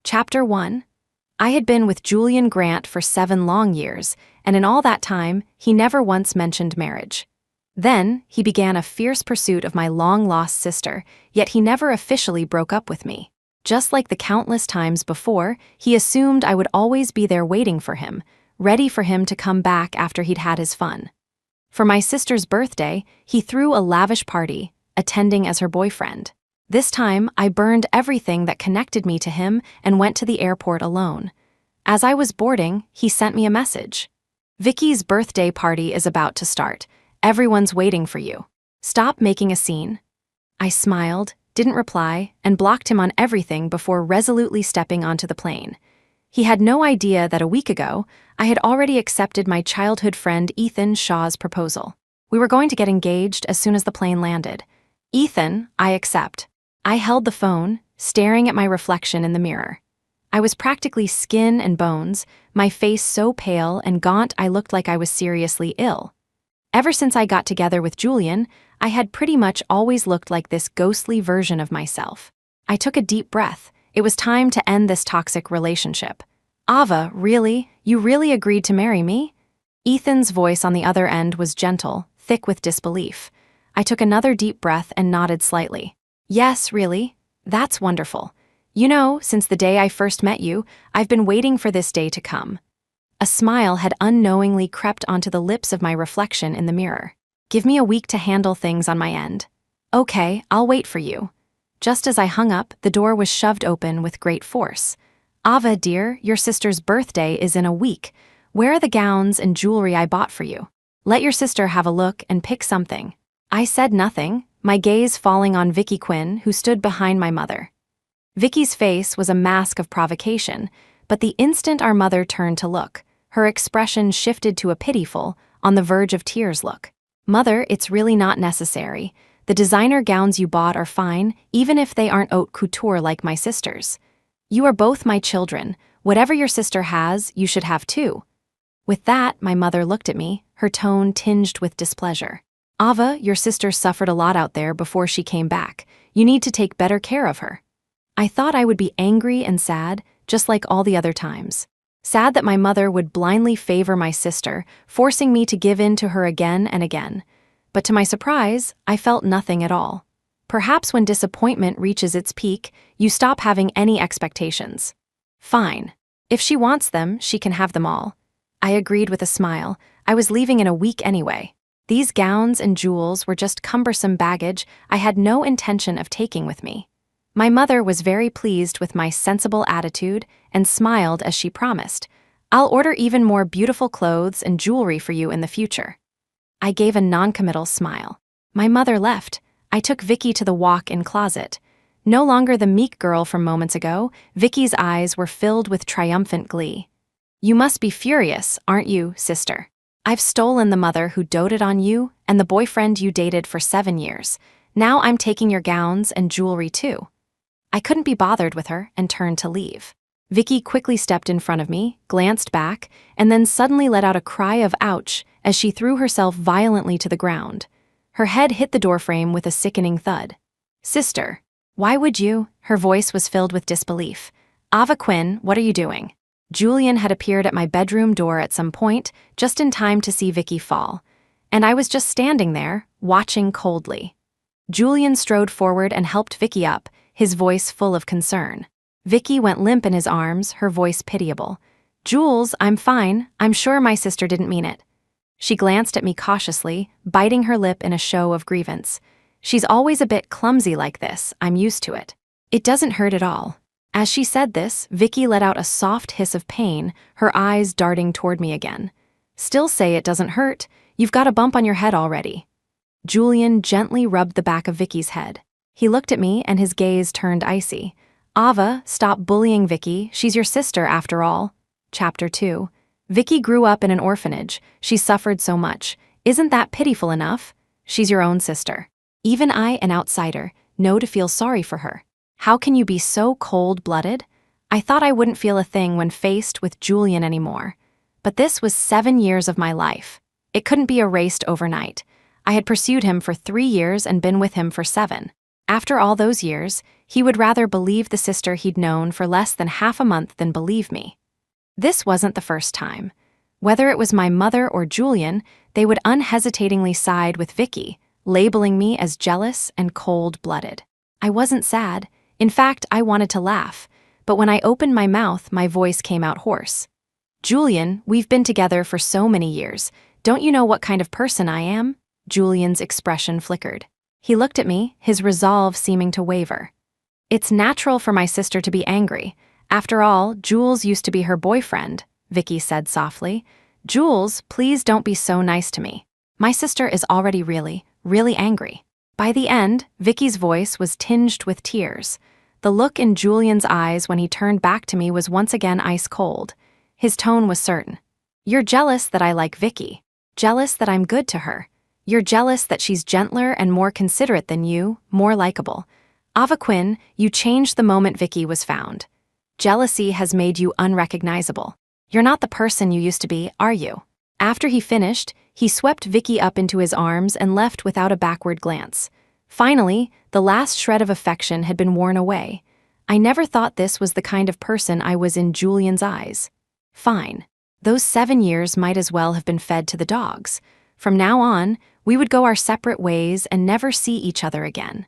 Chapter 1. I had been with Julian Grant for 7 long years, and in all that time, he never once mentioned marriage. Then, he began a fierce pursuit of my long-lost sister, yet he never officially broke up with me. Just like the countless times before, he assumed I would always be there waiting for him, ready for him to come back after he'd had his fun. For my sister's birthday, he threw a lavish party, attending as her boyfriend. This time, I burned everything that connected me to him and went to the airport alone. As I was boarding, he sent me a message. "Vicky's birthday party is about to start. Everyone's waiting for you. Stop making a scene." I smiled, didn't reply, and blocked him on everything before resolutely stepping onto the plane. He had no idea that a week ago, I had already accepted my childhood friend Ethan Shaw's proposal. We were going to get engaged as soon as the plane landed. "Ethan, I accept." I held the phone, staring at my reflection in the mirror. I was practically skin and bones, my face so pale and gaunt I looked like I was seriously ill. Ever since I got together with Julian, I had pretty much always looked like this ghostly version of myself. I took a deep breath. It was time to end this toxic relationship. "Ava, really? You really agreed to marry me?" Ethan's voice on the other end was gentle, thick with disbelief. I took another deep breath and nodded slightly. "Yes, really? That's wonderful. You know, since the day I first met you, I've been waiting for this day to come." A smile had unknowingly crept onto the lips of my reflection in the mirror. "Give me a week to handle things on my end." "Okay, I'll wait for you." Just as I hung up, the door was shoved open with great force. "Ava, dear, your sister's birthday is in a week. Where are the gowns and jewelry I bought for you? Let your sister have a look and pick something." I said nothing, my gaze falling on Vicky Quinn, who stood behind my mother. Vicky's face was a mask of provocation, but the instant our mother turned to look, her expression shifted to a pitiful, on the verge of tears look. "Mother, it's really not necessary. The designer gowns you bought are fine, even if they aren't haute couture like my sister's. You are both my children. Whatever your sister has, you should have too." With that, my mother looked at me, her tone tinged with displeasure. "Ava, your sister suffered a lot out there before she came back. You need to take better care of her." I thought I would be angry and sad, just like all the other times. Sad that my mother would blindly favor my sister, forcing me to give in to her again and again. But to my surprise, I felt nothing at all. Perhaps when disappointment reaches its peak, you stop having any expectations. "Fine. If she wants them, she can have them all." I agreed with a smile. I was leaving in a week anyway. These gowns and jewels were just cumbersome baggage I had no intention of taking with me. My mother was very pleased with my sensible attitude and smiled as she promised, "I'll order even more beautiful clothes and jewelry for you in the future." I gave a non-committal smile. My mother left. I took Vicky to the walk-in closet. No longer the meek girl from moments ago, Vicky's eyes were filled with triumphant glee. "You must be furious, aren't you, sister? I've stolen the mother who doted on you and the boyfriend you dated for 7 years. Now I'm taking your gowns and jewelry too." I couldn't be bothered with her and turned to leave. Vicky quickly stepped in front of me, glanced back, and then suddenly let out a cry of ouch as she threw herself violently to the ground. Her head hit the doorframe with a sickening thud. "Sister, why would you?" Her voice was filled with disbelief. "Ava Quinn, what are you doing?" Julian had appeared at my bedroom door at some point, just in time to see Vicky fall, and I was just standing there, watching coldly. Julian strode forward and helped Vicky up, his voice full of concern. Vicky went limp in his arms, her voice pitiable. "Jules, I'm fine. I'm sure my sister didn't mean it." She glanced at me cautiously, biting her lip in a show of grievance. "She's always a bit clumsy like this, I'm used to it. It doesn't hurt at all." As she said this, Vicky let out a soft hiss of pain, her eyes darting toward me again. "Still say it doesn't hurt. You've got a bump on your head already." Julian gently rubbed the back of Vicky's head. He looked at me and his gaze turned icy. "Ava, stop bullying Vicky. She's your sister after all." Chapter 2. Vicky grew up in an orphanage. She suffered so much. Isn't that pitiful enough? She's your own sister. Even I, an outsider, know to feel sorry for her. How can you be so cold-blooded? I thought I wouldn't feel a thing when faced with Julian anymore. But this was 7 years of my life. It couldn't be erased overnight. I had pursued him for 3 years and been with him for 7. After all those years, He would rather believe the sister he'd known for less than half a month than believe me. This wasn't the first time. Whether it was my mother or Julian, they would unhesitatingly side with Vicky, labeling me as jealous and cold-blooded. I wasn't sad. In fact, I wanted to laugh. But when I opened my mouth, my voice came out hoarse. "Julian, we've been together for so many years. Don't you know what kind of person I am?" Julian's expression flickered. He looked at me, his resolve seeming to waver. "It's natural for my sister to be angry. After all, Jules used to be her boyfriend," Vicky said softly. "Jules, please don't be so nice to me. My sister is already really, really angry." By the end, Vicky's voice was tinged with tears. The look in Julian's eyes when he turned back to me was once again ice cold. His tone was certain. "You're jealous that I like Vicky. Jealous that I'm good to her. You're jealous that she's gentler and more considerate than you, more likable. Ava Quinn, you changed the moment Vicky was found. Jealousy has made you unrecognizable. You're not the person you used to be, are you?" After he finished, he swept Vicky up into his arms and left without a backward glance. Finally, the last shred of affection had been worn away. I never thought this was the kind of person I was in Julian's eyes. Fine. Those 7 years might as well have been fed to the dogs. From now on, we would go our separate ways and never see each other again.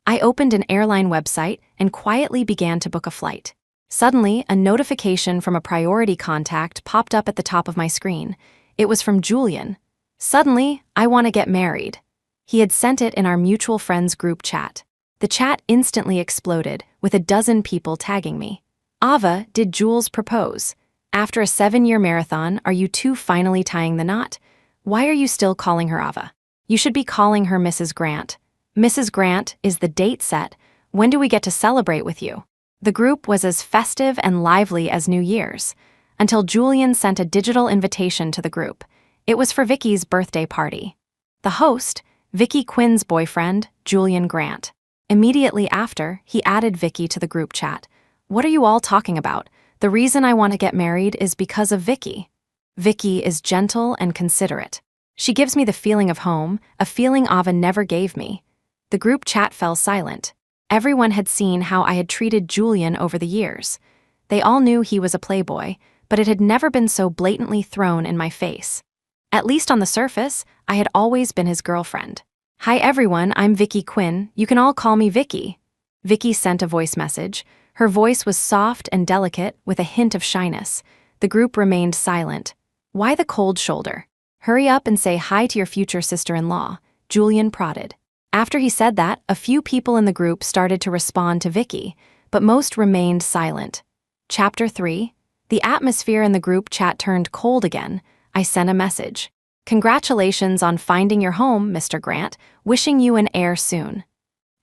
I opened an airline website and quietly began to book a flight. Suddenly, a notification from a priority contact popped up at the top of my screen. It was from Julian. "Suddenly, I want to get married." He had sent it in our mutual friends group chat. The chat instantly exploded, with a dozen people tagging me. "Ava, did Jules propose? After a 7-year marathon, are you two finally tying the knot? Why are you still calling her Ava? You should be calling her Mrs. Grant. Mrs. Grant, is the date set? When do we get to celebrate with you?" The group was as festive and lively as New Year's, until Julian sent a digital invitation to the group. It was for Vicky's birthday party. The host, Vicky Quinn's boyfriend, Julian Grant. Immediately after, he added Vicky to the group chat. "What are you all talking about? The reason I want to get married is because of Vicky. Vicky is gentle and considerate. She gives me the feeling of home, a feeling Ava never gave me." The group chat fell silent. Everyone had seen how I had treated Julian over the years. They all knew he was a playboy, but it had never been so blatantly thrown in my face. At least on the surface, I had always been his girlfriend. "Hi everyone, I'm Vicky Quinn. You can all call me Vicky." Vicky sent a voice message. Her voice was soft and delicate, with a hint of shyness. The group remained silent. "Why the cold shoulder? Hurry up and say hi to your future sister-in-law," Julian prodded. After he said that, a few people in the group started to respond to Vicky, but most remained silent. Chapter 3. The atmosphere in the group chat turned cold again. I sent a message. "Congratulations on finding your home, Mr. Grant. Wishing you an heir soon."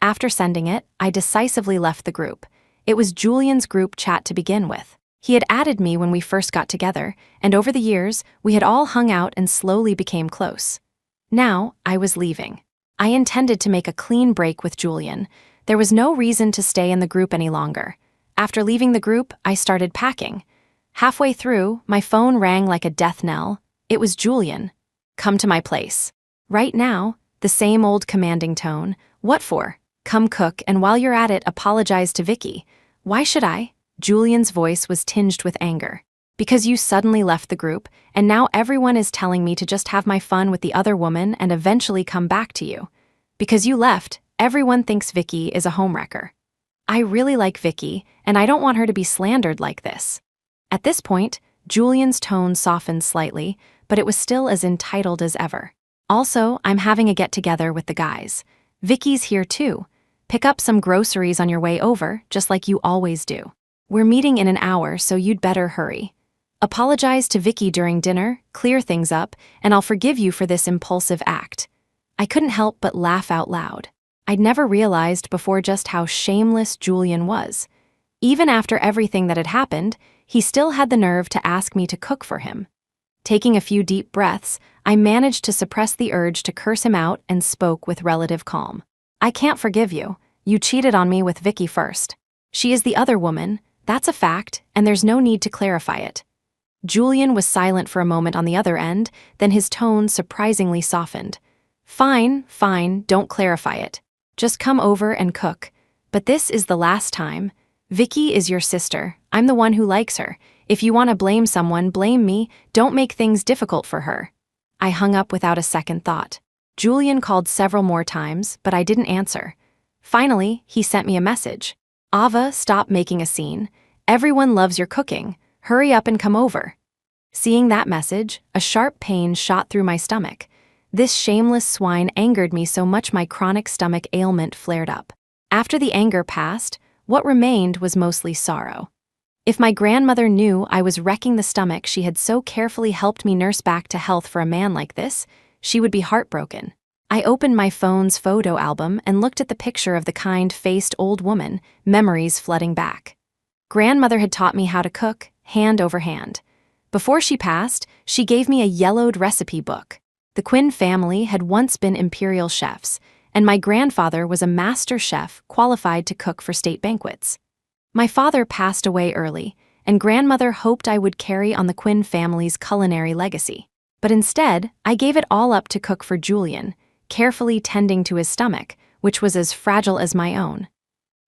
After sending it, I decisively left the group. It was Julian's group chat to begin with. He had added me when we first got together, and over the years, we had all hung out and slowly became close. Now, I was leaving. I intended to make a clean break with Julian. There was no reason to stay in the group any longer. After leaving the group, I started packing. Halfway through, my phone rang like a death knell. It was Julian. "Come to my place." Right now, the same old commanding tone. "What for? Come cook, and while you're at it, apologize to Vicky." "Why should I?" Julian's voice was tinged with anger. "Because you suddenly left the group, and now everyone is telling me to just have my fun with the other woman and eventually come back to you. Because you left, everyone thinks Vicky is a homewrecker. I really like Vicky, and I don't want her to be slandered like this." At this point, Julian's tone softened slightly, but it was still as entitled as ever. "Also, I'm having a get-together with the guys. Vicky's here too. Pick up some groceries on your way over, just like you always do. We're meeting in an hour, so you'd better hurry. Apologize to Vicky during dinner, clear things up, and I'll forgive you for this impulsive act." I couldn't help but laugh out loud. I'd never realized before just how shameless Julian was. Even after everything that had happened, he still had the nerve to ask me to cook for him. Taking a few deep breaths, I managed to suppress the urge to curse him out and spoke with relative calm. "I can't forgive you. You cheated on me with Vicky first. She is the other woman, that's a fact, and there's no need to clarify it." Julian was silent for a moment on the other end, then his tone surprisingly softened. Fine, don't clarify it. Just come over and cook. But this is the last time. Vicky is your sister. I'm the one who likes her. If you want to blame someone, blame me. Don't make things difficult for her." I hung up without a second thought. Julian called several more times, but I didn't answer. Finally, he sent me a message. "Ava, stop making a scene. Everyone loves your cooking. Hurry up and come over." Seeing that message, a sharp pain shot through my stomach. This shameless swine angered me so much my chronic stomach ailment flared up. After the anger passed, what remained was mostly sorrow. If my grandmother knew I was wrecking the stomach she had so carefully helped me nurse back to health for a man like this, she would be heartbroken. I opened my phone's photo album and looked at the picture of the kind-faced old woman, memories flooding back. Grandmother had taught me how to cook, hand over hand. Before she passed, she gave me a yellowed recipe book. The Quinn family had once been imperial chefs, and my grandfather was a master chef qualified to cook for state banquets. My father passed away early, and grandmother hoped I would carry on the Quinn family's culinary legacy. But instead, I gave it all up to cook for Julian, carefully tending to his stomach, which was as fragile as my own.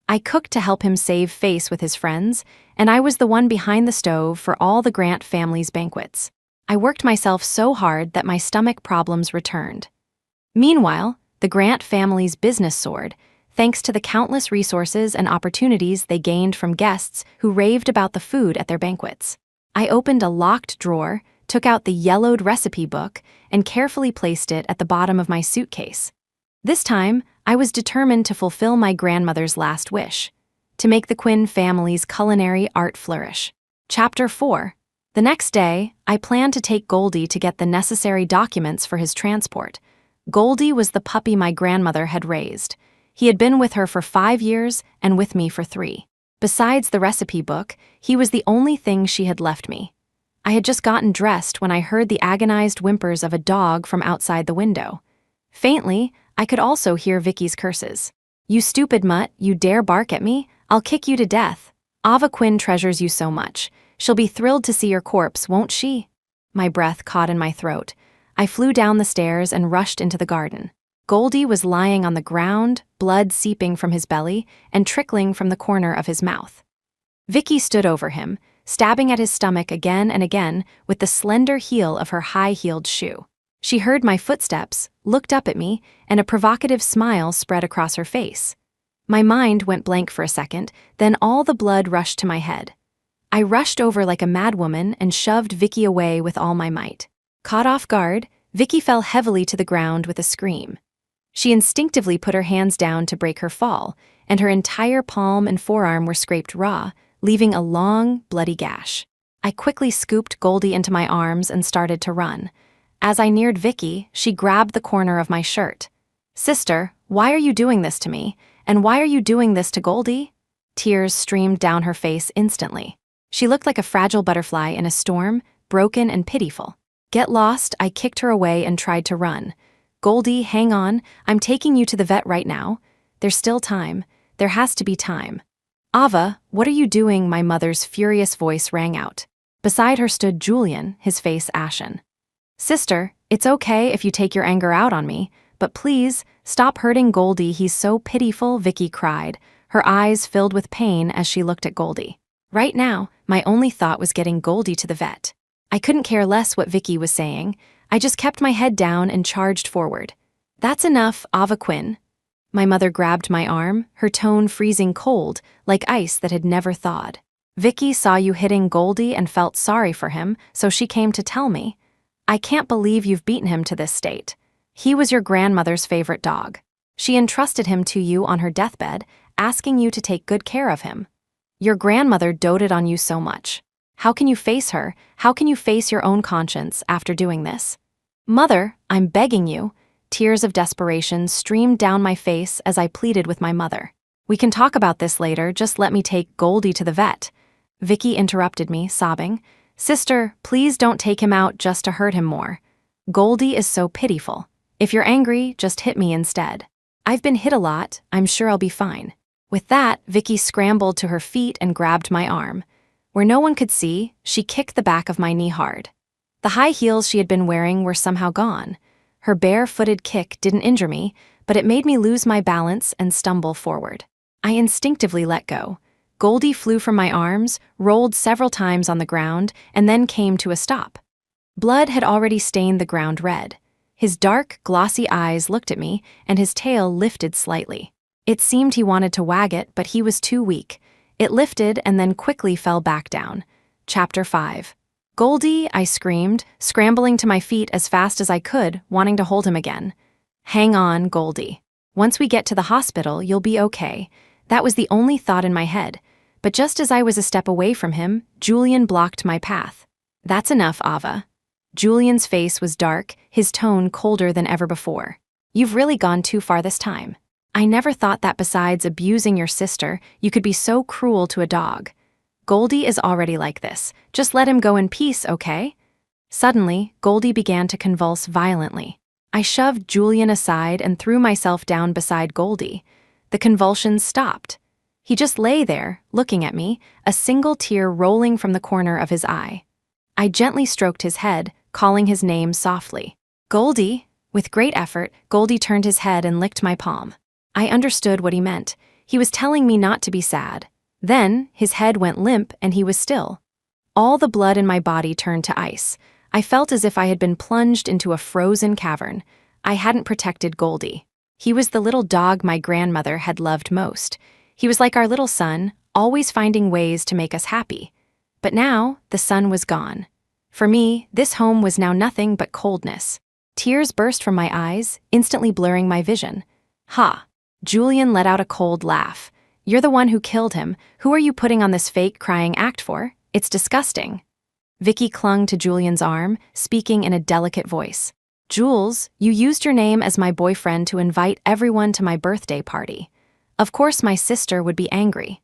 I cooked to help him save face with his friends, and I was the one behind the stove for all the Grant family's banquets. I worked myself so hard that my stomach problems returned. Meanwhile, the Grant family's business soared, thanks to the countless resources and opportunities they gained from guests who raved about the food at their banquets. I opened a locked drawer, took out the yellowed recipe book, and carefully placed it at the bottom of my suitcase. This time, I was determined to fulfill my grandmother's last wish, to make the Quinn family's culinary art flourish. Chapter 4. The next day, I planned to take Goldie to get the necessary documents for his transport. Goldie was the puppy my grandmother had raised. He had been with her for 5 years and with me for 3. Besides the recipe book, he was the only thing she had left me. I had just gotten dressed when I heard the agonized whimpers of a dog from outside the window. Faintly, I could also hear Vicky's curses. "You stupid mutt, you dare bark at me? I'll kick you to death. Ava Quinn treasures you so much. She'll be thrilled to see your corpse, won't she?" My breath caught in my throat. I flew down the stairs and rushed into the garden. Goldie was lying on the ground, blood seeping from his belly and trickling from the corner of his mouth. Vicky stood over him, stabbing at his stomach again and again with the slender heel of her high-heeled shoe. She heard my footsteps, looked up at me, and a provocative smile spread across her face. My mind went blank for a second, then all the blood rushed to my head. I rushed over like a madwoman and shoved Vicky away with all my might. Caught off guard, Vicky fell heavily to the ground with a scream. She instinctively put her hands down to break her fall, and her entire palm and forearm were scraped raw, leaving a long, bloody gash. I quickly scooped Goldie into my arms and started to run. As I neared Vicky, she grabbed the corner of my shirt. "Sister, why are you doing this to me? And why are you doing this to Goldie?" Tears streamed down her face instantly. She looked like a fragile butterfly in a storm, broken and pitiful. "Get lost," I kicked her away and tried to run. "Goldie, hang on, I'm taking you to the vet right now. There's still time. There has to be time." "Ava, what are you doing?" My mother's furious voice rang out. Beside her stood Julian, his face ashen. "Sister, it's okay if you take your anger out on me, but please, stop hurting Goldie, he's so pitiful," Vicky cried, her eyes filled with pain as she looked at Goldie. Right now, my only thought was getting Goldie to the vet. I couldn't care less what Vicky was saying. I just kept my head down and charged forward. "That's enough, Ava Quinn." My mother grabbed my arm, her tone freezing cold, like ice that had never thawed. "Vicky saw you hitting Goldie and felt sorry for him, so she came to tell me. I can't believe you've beaten him to this state. He was your grandmother's favorite dog. She entrusted him to you on her deathbed, asking you to take good care of him. Your grandmother doted on you so much. How can you face her? How can you face your own conscience after doing this?" "Mother, I'm begging you." Tears of desperation streamed down my face as I pleaded with my mother. "We can talk about this later, just let me take Goldie to the vet." Vicky interrupted me, sobbing. "Sister, please don't take him out just to hurt him more. Goldie is so pitiful. If you're angry, just hit me instead. I've been hit a lot, I'm sure I'll be fine." With that, Vicky scrambled to her feet and grabbed my arm. Where no one could see, she kicked the back of my knee hard. The high heels she had been wearing were somehow gone. Her bare-footed kick didn't injure me, but it made me lose my balance and stumble forward. I instinctively let go. Goldie flew from my arms, rolled several times on the ground, and then came to a stop. Blood had already stained the ground red. His dark, glossy eyes looked at me, and his tail lifted slightly. It seemed he wanted to wag it, but he was too weak. It lifted and then quickly fell back down. Chapter 5. Goldie, I screamed, scrambling to my feet as fast as I could, wanting to hold him again. Hang on, Goldie. Once we get to the hospital, you'll be okay. That was the only thought in my head. But just as I was a step away from him, Julian blocked my path. That's enough, Ava. Julian's face was dark, his tone colder than ever before. You've really gone too far this time. I never thought that besides abusing your sister, you could be so cruel to a dog. Goldie is already like this. Just let him go in peace, okay? Suddenly, Goldie began to convulse violently. I shoved Julian aside and threw myself down beside Goldie. The convulsions stopped. He just lay there, looking at me, a single tear rolling from the corner of his eye. I gently stroked his head, calling his name softly. Goldie! With great effort, Goldie turned his head and licked my palm. I understood what he meant. He was telling me not to be sad. Then, his head went limp and he was still. All the blood in my body turned to ice. I felt as if I had been plunged into a frozen cavern. I hadn't protected Goldie. He was the little dog my grandmother had loved most. He was like our little son, always finding ways to make us happy. But now, the sun was gone. For me, this home was now nothing but coldness. Tears burst from my eyes, instantly blurring my vision. Ha! Julian let out a cold laugh. You're the one who killed him. Who are you putting on this fake crying act for? It's disgusting. Vicky clung to Julian's arm, speaking in a delicate voice. Jules, you used your name as my boyfriend to invite everyone to my birthday party. Of course my sister would be angry.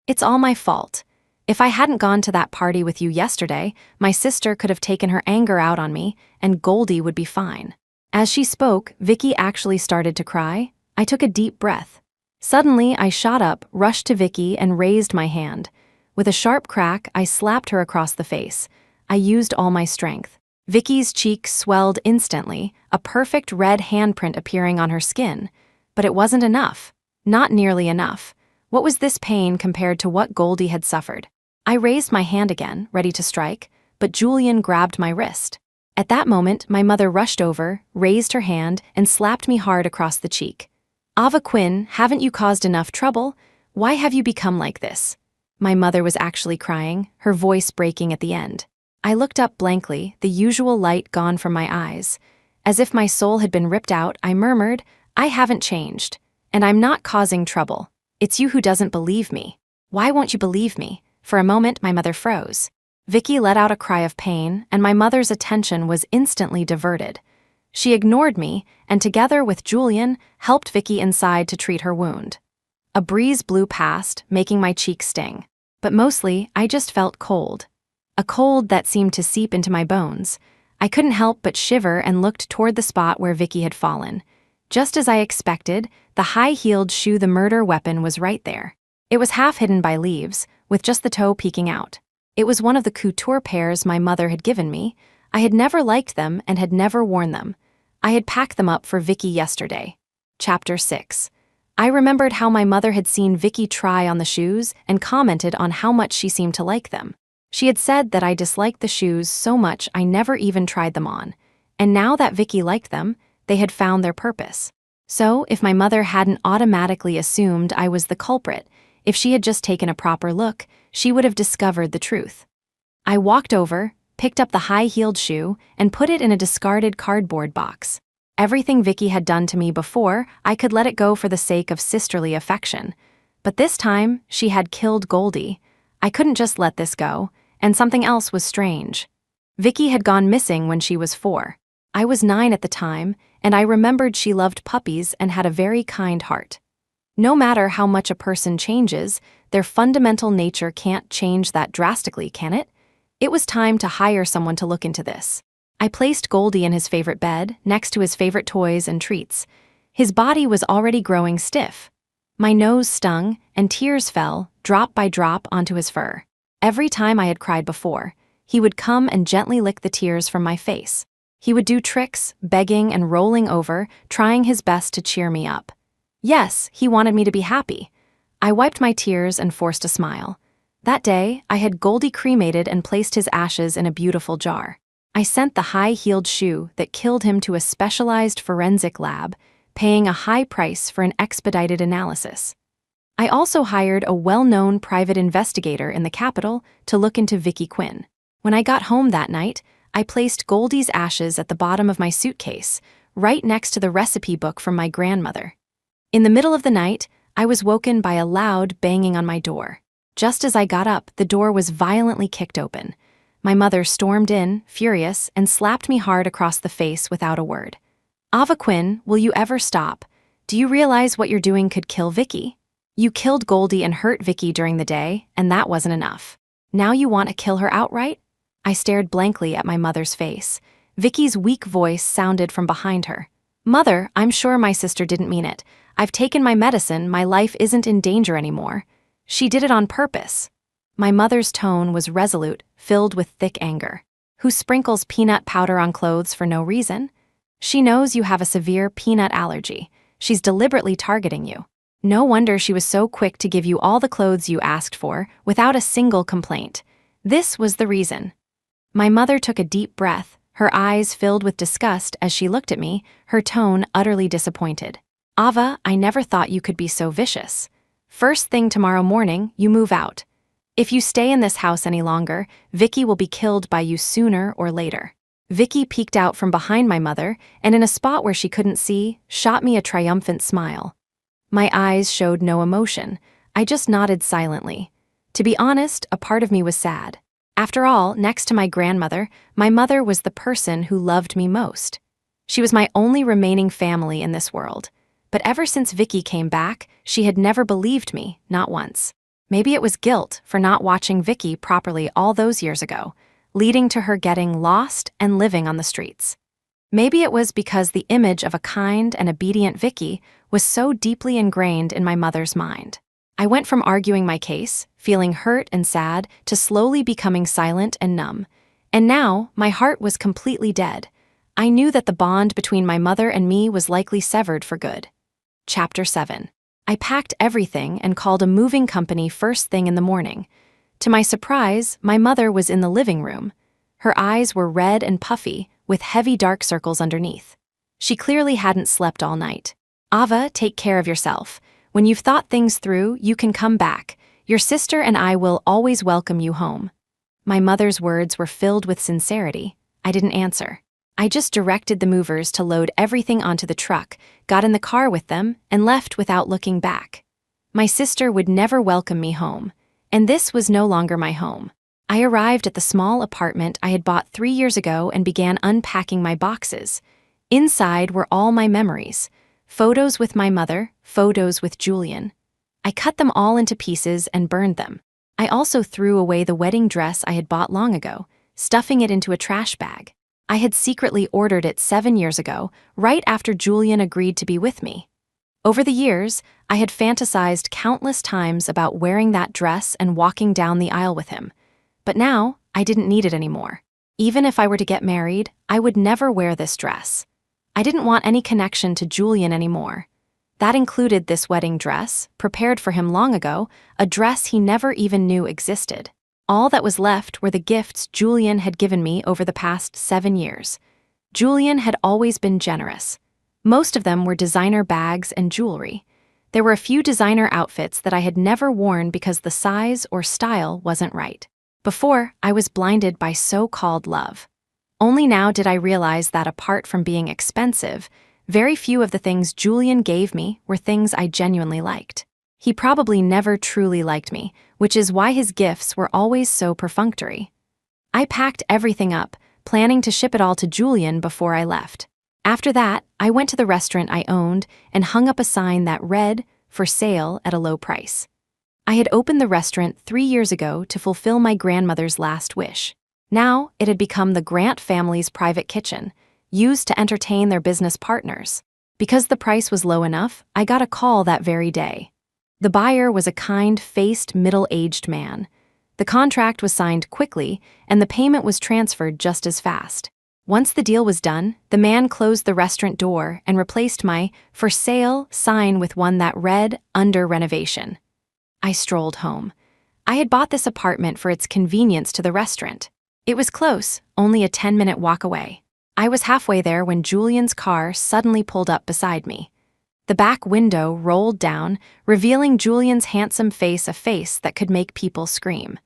It's all my fault. If I hadn't gone to that party with you yesterday, my sister could have taken her anger out on me, and Goldie would be fine. As she spoke, Vicky actually started to cry. I took a deep breath. Suddenly, I shot up, rushed to Vicky, and raised my hand. With a sharp crack, I slapped her across the face. I used all my strength. Vicky's cheek swelled instantly, a perfect red handprint appearing on her skin. But it wasn't enough. Not nearly enough. What was this pain compared to what Goldie had suffered? I raised my hand again, ready to strike, but Julian grabbed my wrist. At that moment, my mother rushed over, raised her hand, and slapped me hard across the cheek. Ava Quinn, haven't you caused enough trouble? Why have you become like this? My mother was actually crying, her voice breaking at the end. I looked up blankly, the usual light gone from my eyes. As if my soul had been ripped out, I murmured, I haven't changed. And I'm not causing trouble. It's you who doesn't believe me. Why won't you believe me? For a moment, my mother froze. Vicky let out a cry of pain, and my mother's attention was instantly diverted. She ignored me, and together with Julian, helped Vicky inside to treat her wound. A breeze blew past, making my cheeks sting. But mostly, I just felt cold. A cold that seemed to seep into my bones. I couldn't help but shiver and looked toward the spot where Vicky had fallen. Just as I expected, the high-heeled shoe the murder weapon was right there. It was half hidden by leaves, with just the toe peeking out. It was one of the couture pairs my mother had given me. I had never liked them and had never worn them. I had packed them up for Vicky yesterday. Chapter 6. I remembered how my mother had seen Vicky try on the shoes and commented on how much she seemed to like them. She had said that I disliked the shoes so much I never even tried them on. And now that Vicky liked them, they had found their purpose. So, if my mother hadn't automatically assumed I was the culprit, if she had just taken a proper look, she would have discovered the truth. I walked over, picked up the high-heeled shoe, and put it in a discarded cardboard box. Everything Vicky had done to me before, I could let it go for the sake of sisterly affection. But this time, she had killed Goldie. I couldn't just let this go, and something else was strange. Vicky had gone missing when she was 4. I was 9 at the time, and I remembered she loved puppies and had a very kind heart. No matter how much a person changes, their fundamental nature can't change that drastically, can it? It was time to hire someone to look into this. I placed Goldie in his favorite bed, next to his favorite toys and treats. His body was already growing stiff. My nose stung, and tears fell, drop by drop, onto his fur. Every time I had cried before, he would come and gently lick the tears from my face. He would do tricks, begging and rolling over, trying his best to cheer me up. Yes, he wanted me to be happy. I wiped my tears and forced a smile. That day, I had Goldie cremated and placed his ashes in a beautiful jar. I sent the high-heeled shoe that killed him to a specialized forensic lab, paying a high price for an expedited analysis. I also hired a well-known private investigator in the capital to look into Vicky Quinn. When I got home that night, I placed Goldie's ashes at the bottom of my suitcase, right next to the recipe book from my grandmother. In the middle of the night, I was woken by a loud banging on my door. Just as I got up, the door was violently kicked open. My mother stormed in, furious, and slapped me hard across the face without a word. "Ava Quinn, will you ever stop? Do you realize what you're doing could kill Vicky? You killed Goldie and hurt Vicky during the day, and that wasn't enough. Now you want to kill her outright?" I stared blankly at my mother's face. Vicky's weak voice sounded from behind her. "Mother, I'm sure my sister didn't mean it. I've taken my medicine, my life isn't in danger anymore. She did it on purpose." My mother's tone was resolute, filled with thick anger. "Who sprinkles peanut powder on clothes for no reason? She knows you have a severe peanut allergy. She's deliberately targeting you. No wonder she was so quick to give you all the clothes you asked for without a single complaint. This was the reason." My mother took a deep breath, her eyes filled with disgust as she looked at me, her tone utterly disappointed. "Ava, I never thought you could be so vicious. First thing tomorrow morning, you move out. If you stay in this house any longer, Vicky will be killed by you sooner or later." Vicky peeked out from behind my mother and, in a spot where she couldn't see, shot me a triumphant smile. My eyes showed no emotion. I just nodded silently. To be honest, a part of me was sad. After all, next to my grandmother, my mother was the person who loved me most. She was my only remaining family in this world. But ever since Vicky came back, she had never believed me, not once. Maybe it was guilt for not watching Vicky properly all those years ago, leading to her getting lost and living on the streets. Maybe it was because the image of a kind and obedient Vicky was so deeply ingrained in my mother's mind. I went from arguing my case, feeling hurt and sad, to slowly becoming silent and numb. And now, my heart was completely dead. I knew that the bond between my mother and me was likely severed for good. Chapter 7. I packed everything and called a moving company first thing in the morning. To my surprise, my mother was in the living room. Her eyes were red and puffy, with heavy dark circles underneath. She clearly hadn't slept all night. "Ava, take care of yourself. When you've thought things through, you can come back. Your sister and I will always welcome you home." My mother's words were filled with sincerity. I didn't answer. I just directed the movers to load everything onto the truck, got in the car with them, and left without looking back. My sister would never welcome me home, and this was no longer my home. I arrived at the small apartment I had bought 3 years ago and began unpacking my boxes. Inside were all my memories. Photos with my mother, photos with Julian. I cut them all into pieces and burned them. I also threw away the wedding dress I had bought long ago, stuffing it into a trash bag. I had secretly ordered it 7 years ago, right after Julian agreed to be with me. Over the years, I had fantasized countless times about wearing that dress and walking down the aisle with him. But now, I didn't need it anymore. Even if I were to get married, I would never wear this dress. I didn't want any connection to Julian anymore. That included this wedding dress, prepared for him long ago, a dress he never even knew existed. All that was left were the gifts Julian had given me over the past 7 years. Julian had always been generous. Most of them were designer bags and jewelry. There were a few designer outfits that I had never worn because the size or style wasn't right. Before, I was blinded by so-called love. Only now did I realize that apart from being expensive, very few of the things Julian gave me were things I genuinely liked. He probably never truly liked me, which is why his gifts were always so perfunctory. I packed everything up, planning to ship it all to Julian before I left. After that, I went to the restaurant I owned and hung up a sign that read, "For sale at a low price." I had opened the restaurant 3 years ago to fulfill my grandmother's last wish. Now, it had become the Grant family's private kitchen, used to entertain their business partners. Because the price was low enough, I got a call that very day. The buyer was a kind-faced, middle-aged man. The contract was signed quickly, and the payment was transferred just as fast. Once the deal was done, the man closed the restaurant door and replaced my "For sale" sign with one that read, "Under renovation." I strolled home. I had bought this apartment for its convenience to the restaurant. It was close, only a 10-minute walk away. I was halfway there when Julian's car suddenly pulled up beside me. The back window rolled down, revealing Julian's handsome face, a face that could make people scream.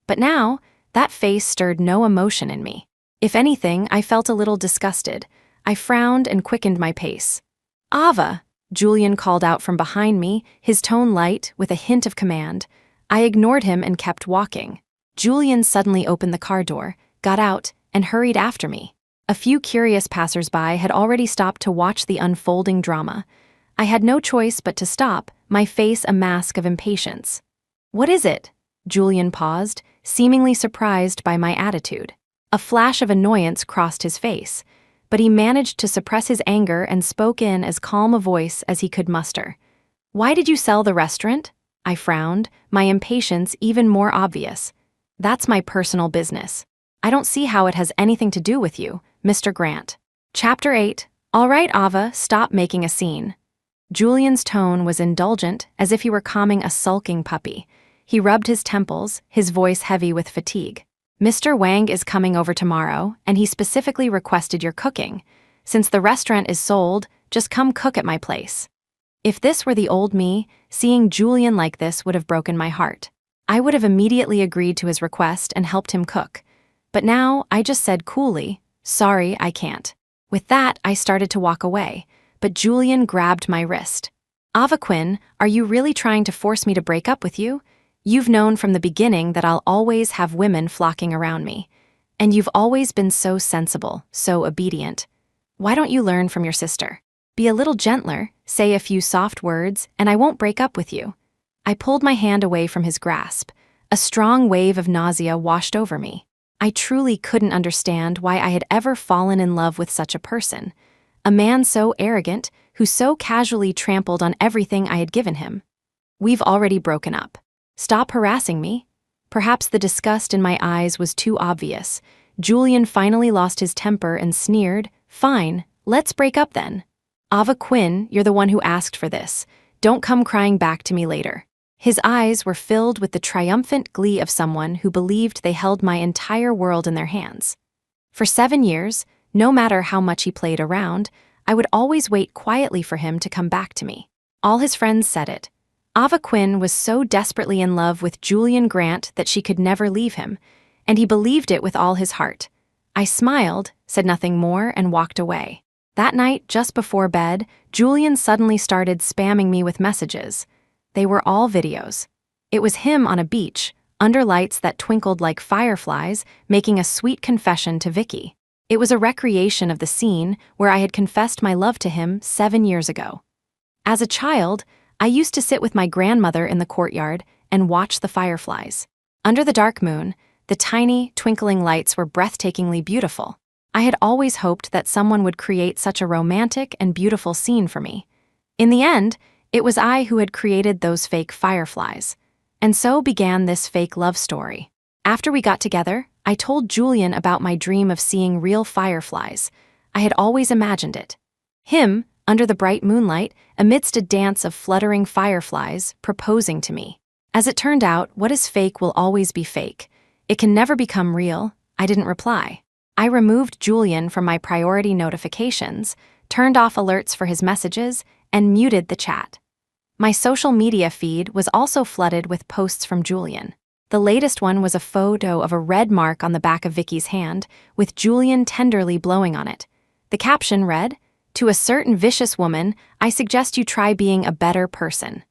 But now, that face stirred no emotion in me. If anything, I felt a little disgusted. I frowned and quickened my pace. "Ava," Julian called out from behind me, his tone light, with a hint of command. I ignored him and kept walking. Julian suddenly opened the car door, got out, and hurried after me. A few curious passers-by had already stopped to watch the unfolding drama. I had no choice but to stop, my face a mask of impatience. "What is it?" Julian paused, seemingly surprised by my attitude. A flash of annoyance crossed his face, but he managed to suppress his anger and spoke in as calm a voice as he could muster. "Why did you sell the restaurant?" I frowned, my impatience even more obvious. "That's my personal business. I don't see how it has anything to do with you, Mr. Grant." Chapter 8. All right, Ava, stop making a scene. Julian's tone was indulgent, as if he were calming a sulking puppy. He rubbed his temples, his voice heavy with fatigue. "Mr. Wang is coming over tomorrow, and he specifically requested your cooking. Since the restaurant is sold, just come cook at my place." If this were the old me, seeing Julian like this would have broken my heart. I would have immediately agreed to his request and helped him cook. But now, I just said coolly, "Sorry, I can't." With that, I started to walk away, but Julian grabbed my wrist. "Ava Quinn, are you really trying to force me to break up with you? You've known from the beginning that I'll always have women flocking around me. And you've always been so sensible, so obedient. Why don't you learn from your sister? Be a little gentler, say a few soft words, and I won't break up with you." I pulled my hand away from his grasp. A strong wave of nausea washed over me. I truly couldn't understand why I had ever fallen in love with such a person. A man so arrogant, who so casually trampled on everything I had given him. "We've already broken up. Stop harassing me." Perhaps the disgust in my eyes was too obvious. Julian finally lost his temper and sneered, "Fine, let's break up then. Ava Quinn, you're the one who asked for this. Don't come crying back to me later." His eyes were filled with the triumphant glee of someone who believed they held my entire world in their hands. For 7 years, no matter how much he played around, I would always wait quietly for him to come back to me. All his friends said it. Ava Quinn was so desperately in love with Julian Grant that she could never leave him, and he believed it with all his heart. I smiled, said nothing more, and walked away. That night, just before bed, Julian suddenly started spamming me with messages. They were all videos. It was him on a beach, under lights that twinkled like fireflies, making a sweet confession to Vicky. It was a recreation of the scene where I had confessed my love to him 7 years ago. As a child, I used to sit with my grandmother in the courtyard and watch the fireflies. Under the dark moon, the tiny, twinkling lights were breathtakingly beautiful. I had always hoped that someone would create such a romantic and beautiful scene for me. In the end, it was I who had created those fake fireflies. And so began this fake love story. After we got together, I told Julian about my dream of seeing real fireflies. I had always imagined it. Him, under the bright moonlight, amidst a dance of fluttering fireflies, proposing to me. As it turned out, what is fake will always be fake. It can never become real. I didn't reply. I removed Julian from my priority notifications, turned off alerts for his messages, and muted the chat. My social media feed was also flooded with posts from Julian. The latest one was a photo of a red mark on the back of Vicky's hand, with Julian tenderly blowing on it. The caption read, "To a certain vicious woman, I suggest you try being a better person."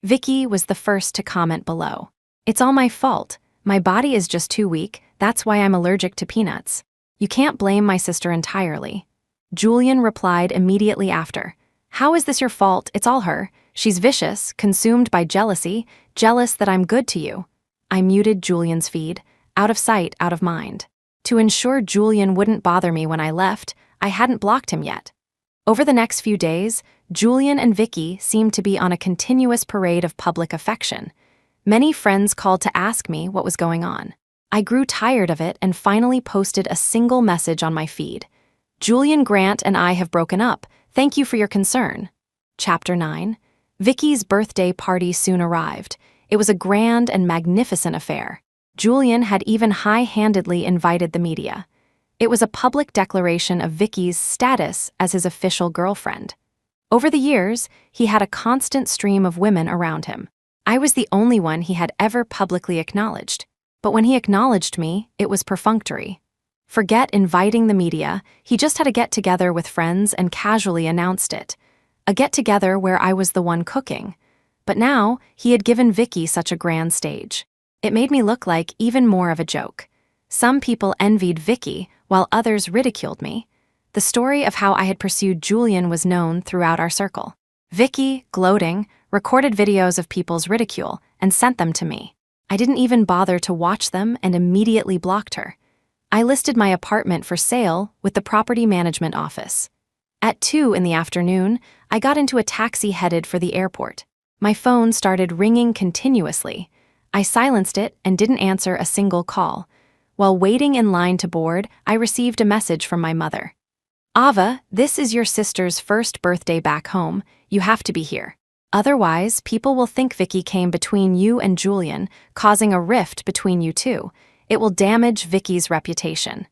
Vicky was the first to comment below. "It's all my fault. My body is just too weak, that's why I'm allergic to peanuts. You can't blame my sister entirely." Julian replied immediately after, "How is this your fault? It's all her. She's vicious, consumed by jealousy, jealous that I'm good to you." I muted Julian's feed, out of sight, out of mind. To ensure Julian wouldn't bother me when I left, I hadn't blocked him yet. Over the next few days, Julian and Vicky seemed to be on a continuous parade of public affection. Many friends called to ask me what was going on. I grew tired of it and finally posted a single message on my feed. "Julian Grant and I have broken up. Thank you for your concern." Chapter 9. Vicky's birthday party soon arrived. It was a grand and magnificent affair. Julian had even high-handedly invited the media. It was a public declaration of Vicky's status as his official girlfriend. Over the years, he had a constant stream of women around him. I was the only one he had ever publicly acknowledged. But when he acknowledged me, it was perfunctory. Forget inviting the media, he just had a get-together with friends and casually announced it. A get-together where I was the one cooking. But now, he had given Vicky such a grand stage. It made me look like even more of a joke. Some people envied Vicky, while others ridiculed me. The story of how I had pursued Julian was known throughout our circle. Vicky, gloating, recorded videos of people's ridicule and sent them to me. I didn't even bother to watch them and immediately blocked her. I listed my apartment for sale with the property management office. At 2 in the afternoon, I got into a taxi headed for the airport. My phone started ringing continuously. I silenced it and didn't answer a single call. While waiting in line to board, I received a message from my mother. "Ava, this is your sister's first birthday back home. You have to be here. Otherwise, people will think Vicky came between you and Julian, causing a rift between you two. It will damage Vicky's reputation.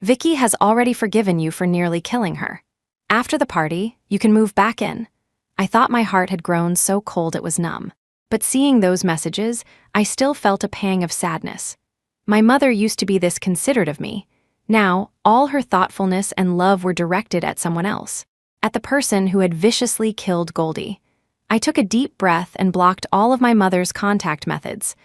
Vicky has already forgiven you for nearly killing her. After the party, you can move back in." I thought my heart had grown so cold it was numb. But seeing those messages, I still felt a pang of sadness. My mother used to be this considerate of me. Now, all her thoughtfulness and love were directed at someone else, at the person who had viciously killed Goldie. I took a deep breath and blocked all of my mother's contact methods.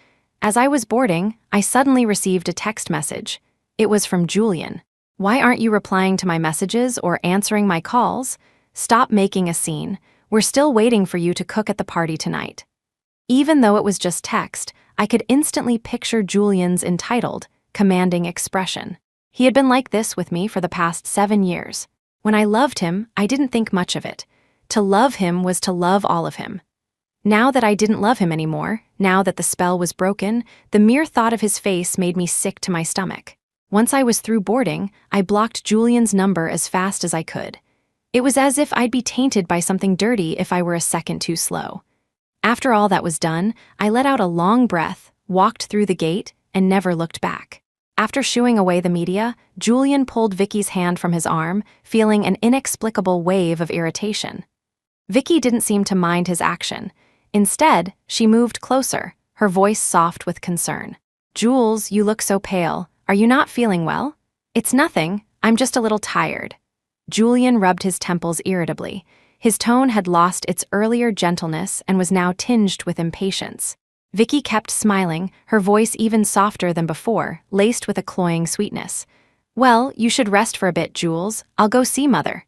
As I was boarding, I suddenly received a text message. It was from Julian. "Why aren't you replying to my messages or answering my calls? Stop making a scene. We're still waiting for you to cook at the party tonight." Even though it was just text, I could instantly picture Julian's entitled, commanding expression. He had been like this with me for the past 7 years. When I loved him, I didn't think much of it. To love him was to love all of him. Now that I didn't love him anymore, now that the spell was broken, the mere thought of his face made me sick to my stomach. Once I was through boarding, I blocked Julian's number as fast as I could. It was as if I'd be tainted by something dirty if I were a second too slow. After all that was done, I let out a long breath, walked through the gate, and never looked back. After shooing away the media, Julian pulled Vicky's hand from his arm, feeling an inexplicable wave of irritation. Vicky didn't seem to mind his action. Instead, she moved closer, her voice soft with concern. "Jules, you look so pale. Are you not feeling well?" "It's nothing, I'm just a little tired." Julian rubbed his temples irritably. His tone had lost its earlier gentleness and was now tinged with impatience. Vicky kept smiling, her voice even softer than before, laced with a cloying sweetness. "Well, you should rest for a bit, Jules. I'll go see Mother."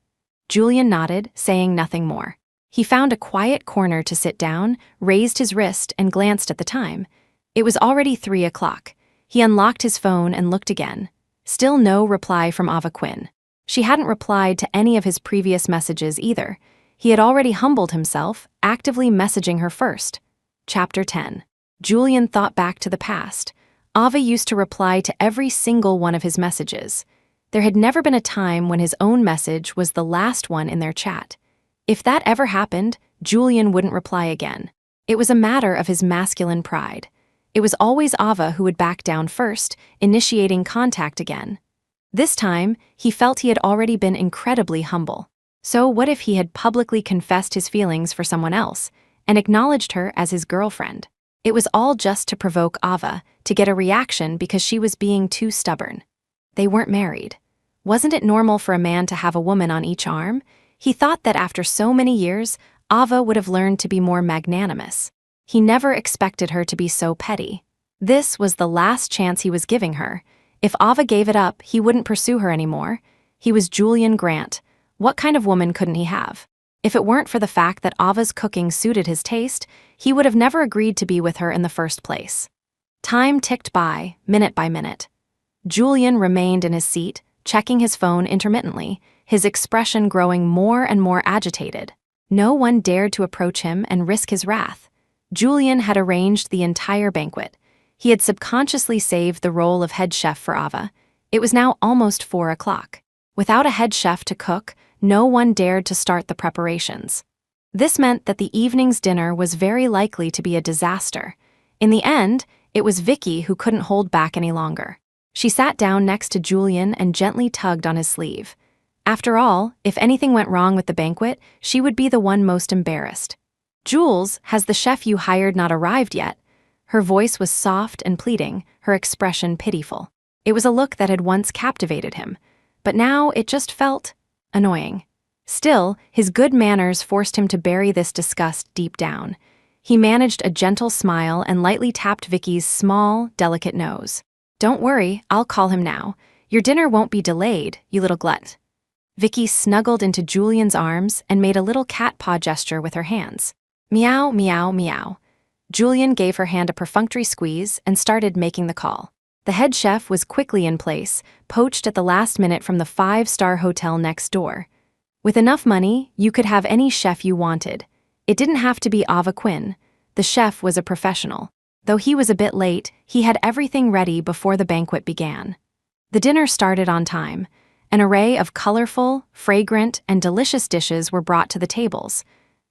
Julian nodded, saying nothing more. He found a quiet corner to sit down, raised his wrist, and glanced at the time. It was already 3 o'clock. He unlocked his phone and looked again. Still no reply from Ava Quinn. She hadn't replied to any of his previous messages either. He had already humbled himself, actively messaging her first. Chapter 10. Julian thought back to the past. Ava used to reply to every single one of his messages. There had never been a time when his own message was the last one in their chat. If that ever happened, Julian wouldn't reply again. It was a matter of his masculine pride. It was always Ava who would back down first, initiating contact again. This time, he felt he had already been incredibly humble. So what if he had publicly confessed his feelings for someone else and acknowledged her as his girlfriend? It was all just to provoke Ava, to get a reaction because she was being too stubborn. They weren't married. Wasn't it normal for a man to have a woman on each arm? He thought that after so many years, Ava would have learned to be more magnanimous. He never expected her to be so petty. This was the last chance he was giving her. If Ava gave it up, he wouldn't pursue her anymore. He was Julian Grant. What kind of woman couldn't he have? If it weren't for the fact that Ava's cooking suited his taste, he would have never agreed to be with her in the first place. Time ticked by, minute by minute. Julian remained in his seat, checking his phone intermittently, his expression growing more and more agitated. No one dared to approach him and risk his wrath. Julian had arranged the entire banquet. He had subconsciously saved the role of head chef for Ava. It was now almost 4 o'clock. Without a head chef to cook, no one dared to start the preparations. This meant that the evening's dinner was very likely to be a disaster. In the end, it was Vicky who couldn't hold back any longer. She sat down next to Julian and gently tugged on his sleeve. After all, if anything went wrong with the banquet, she would be the one most embarrassed. "Jules, has the chef you hired not arrived yet?" Her voice was soft and pleading, her expression pitiful. It was a look that had once captivated him, but now it just felt annoying. Still, his good manners forced him to bury this disgust deep down. He managed a gentle smile and lightly tapped Vicky's small, delicate nose. "Don't worry, I'll call him now. Your dinner won't be delayed, you little glut." Vicky snuggled into Julian's arms and made a little cat paw gesture with her hands. Meow, meow, meow. Julian gave her hand a perfunctory squeeze and started making the call. The head chef was quickly in place, poached at the last minute from the 5-star hotel next door. With enough money, you could have any chef you wanted. It didn't have to be Ava Quinn. The chef was a professional. Though he was a bit late, he had everything ready before the banquet began. The dinner started on time. An array of colorful, fragrant, and delicious dishes were brought to the tables.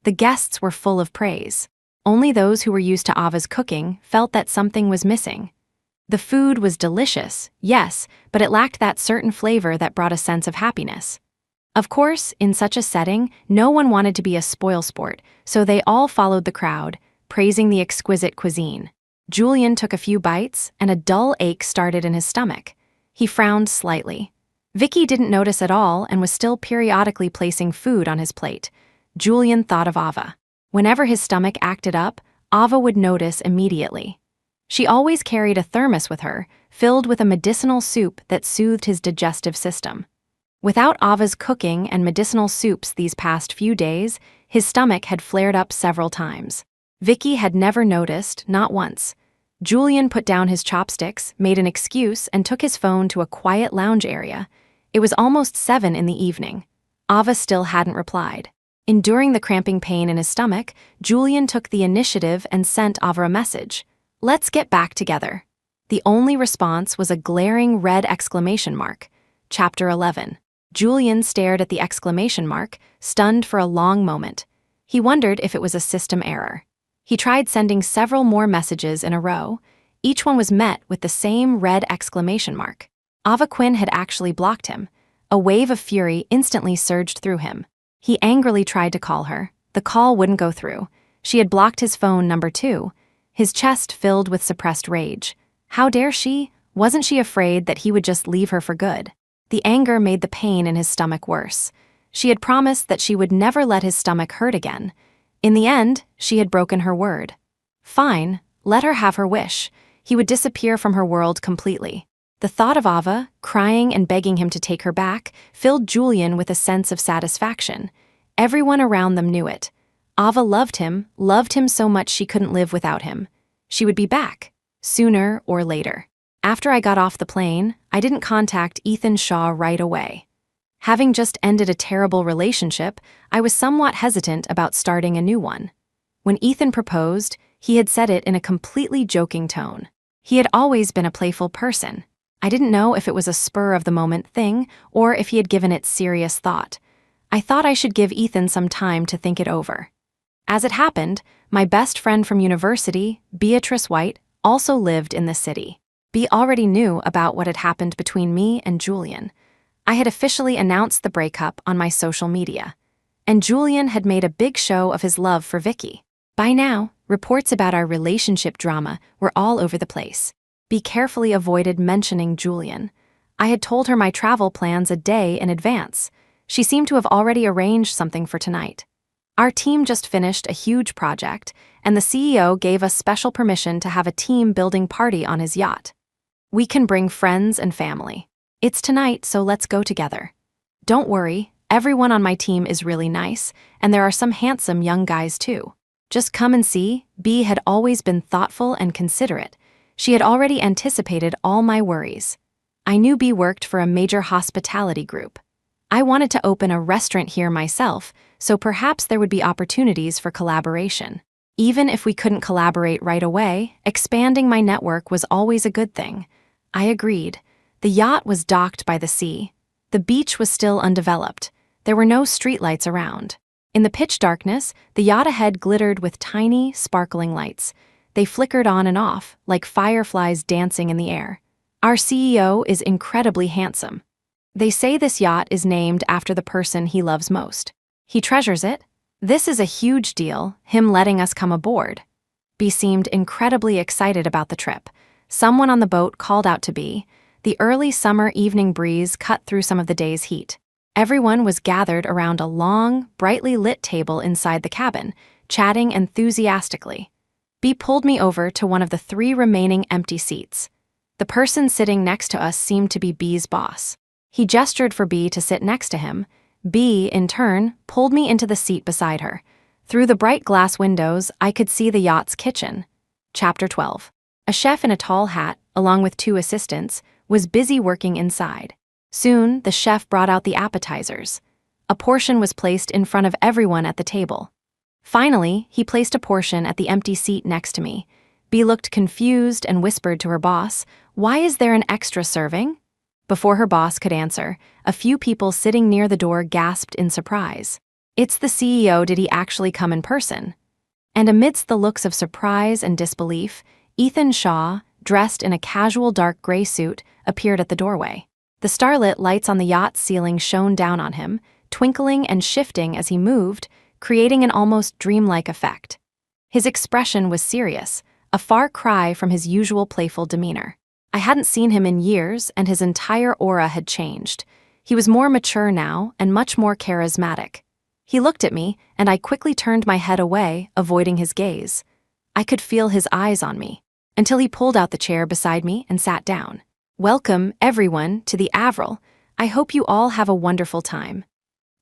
The guests were full of praise. Only those who were used to Ava's cooking felt that something was missing. The food was delicious, yes, but it lacked that certain flavor that brought a sense of happiness. Of course, in such a setting, no one wanted to be a spoilsport, so they all followed the crowd, praising the exquisite cuisine. Julian took a few bites, and a dull ache started in his stomach. He frowned slightly. Vicky didn't notice at all and was still periodically placing food on his plate. Julian thought of Ava. Whenever his stomach acted up, Ava would notice immediately. She always carried a thermos with her, filled with a medicinal soup that soothed his digestive system. Without Ava's cooking and medicinal soups these past few days, his stomach had flared up several times. Vicky had never noticed, not once. Julian put down his chopsticks, made an excuse, and took his phone to a quiet lounge area. It was almost 7 in the evening. Ava still hadn't replied. Enduring the cramping pain in his stomach, Julian took the initiative and sent Ava a message. "Let's get back together." The only response was a glaring red exclamation mark. Chapter 11. Julian stared at the exclamation mark, stunned for a long moment. He wondered if it was a system error. He tried sending several more messages in a row. Each one was met with the same red exclamation mark. Ava Quinn had actually blocked him. A wave of fury instantly surged through him. He angrily tried to call her. The call wouldn't go through. She had blocked his phone number 2. His chest filled with suppressed rage. How dare she? Wasn't she afraid that he would just leave her for good? The anger made the pain in his stomach worse. She had promised that she would never let his stomach hurt again. In the end, she had broken her word. Fine, let her have her wish. He would disappear from her world completely. The thought of Ava, crying and begging him to take her back, filled Julian with a sense of satisfaction. Everyone around them knew it. Ava loved him so much she couldn't live without him. She would be back, sooner or later. After I got off the plane, I didn't contact Ethan Shaw right away. Having just ended a terrible relationship, I was somewhat hesitant about starting a new one. When Ethan proposed, he had said it in a completely joking tone. He had always been a playful person. I didn't know if it was a spur-of-the-moment thing or if he had given it serious thought. I thought I should give Ethan some time to think it over. As it happened, my best friend from university, Beatrice White, also lived in the city. Bea already knew about what had happened between me and Julian. I had officially announced the breakup on my social media, and Julian had made a big show of his love for Vicky. By now, reports about our relationship drama were all over the place. Bea carefully avoided mentioning Julian. I had told her my travel plans a day in advance. She seemed to have already arranged something for tonight. Our team just finished a huge project, and the CEO gave us special permission to have a team-building party on his yacht. We can bring friends and family. It's tonight, so let's go together. Don't worry, everyone on my team is really nice, and there are some handsome young guys too. Just come and see. Bea had always been thoughtful and considerate. She had already anticipated all my worries. I knew Bea worked for a major hospitality group. I wanted to open a restaurant here myself, so perhaps there would be opportunities for collaboration. Even if we couldn't collaborate right away, expanding my network was always a good thing. I agreed. The yacht was docked by the sea. The beach was still undeveloped. There were no streetlights around. In the pitch darkness, the yacht ahead glittered with tiny, sparkling lights. They flickered on and off, like fireflies dancing in the air. Our CEO is incredibly handsome. They say this yacht is named after the person he loves most. He treasures it. This is a huge deal, him letting us come aboard. B seemed incredibly excited about the trip. Someone on the boat called out to B. The early summer evening breeze cut through some of the day's heat. Everyone was gathered around a long, brightly lit table inside the cabin, chatting enthusiastically. B pulled me over to one of the 3 remaining empty seats. The person sitting next to us seemed to be B's boss. He gestured for B to sit next to him. B, in turn, pulled me into the seat beside her. Through the bright glass windows, I could see the yacht's kitchen. Chapter 12. A chef in a tall hat, along with 2 assistants, was busy working inside. Soon, the chef brought out the appetizers. A portion was placed in front of everyone at the table. Finally, he placed a portion at the empty seat next to me. B looked confused and whispered to her boss, "Why is there an extra serving?" Before her boss could answer, a few people sitting near the door gasped in surprise. It's the CEO, did he actually come in person? And amidst the looks of surprise and disbelief, Ethan Shaw, dressed in a casual dark gray suit, appeared at the doorway. The starlit lights on the yacht's ceiling shone down on him, twinkling and shifting as he moved, creating an almost dreamlike effect. His expression was serious, a far cry from his usual playful demeanor. I hadn't seen him in years, and his entire aura had changed. He was more mature now and much more charismatic. He looked at me, and I quickly turned my head away, avoiding his gaze. I could feel his eyes on me, until he pulled out the chair beside me and sat down. "Welcome, everyone, to the Avril. I hope you all have a wonderful time."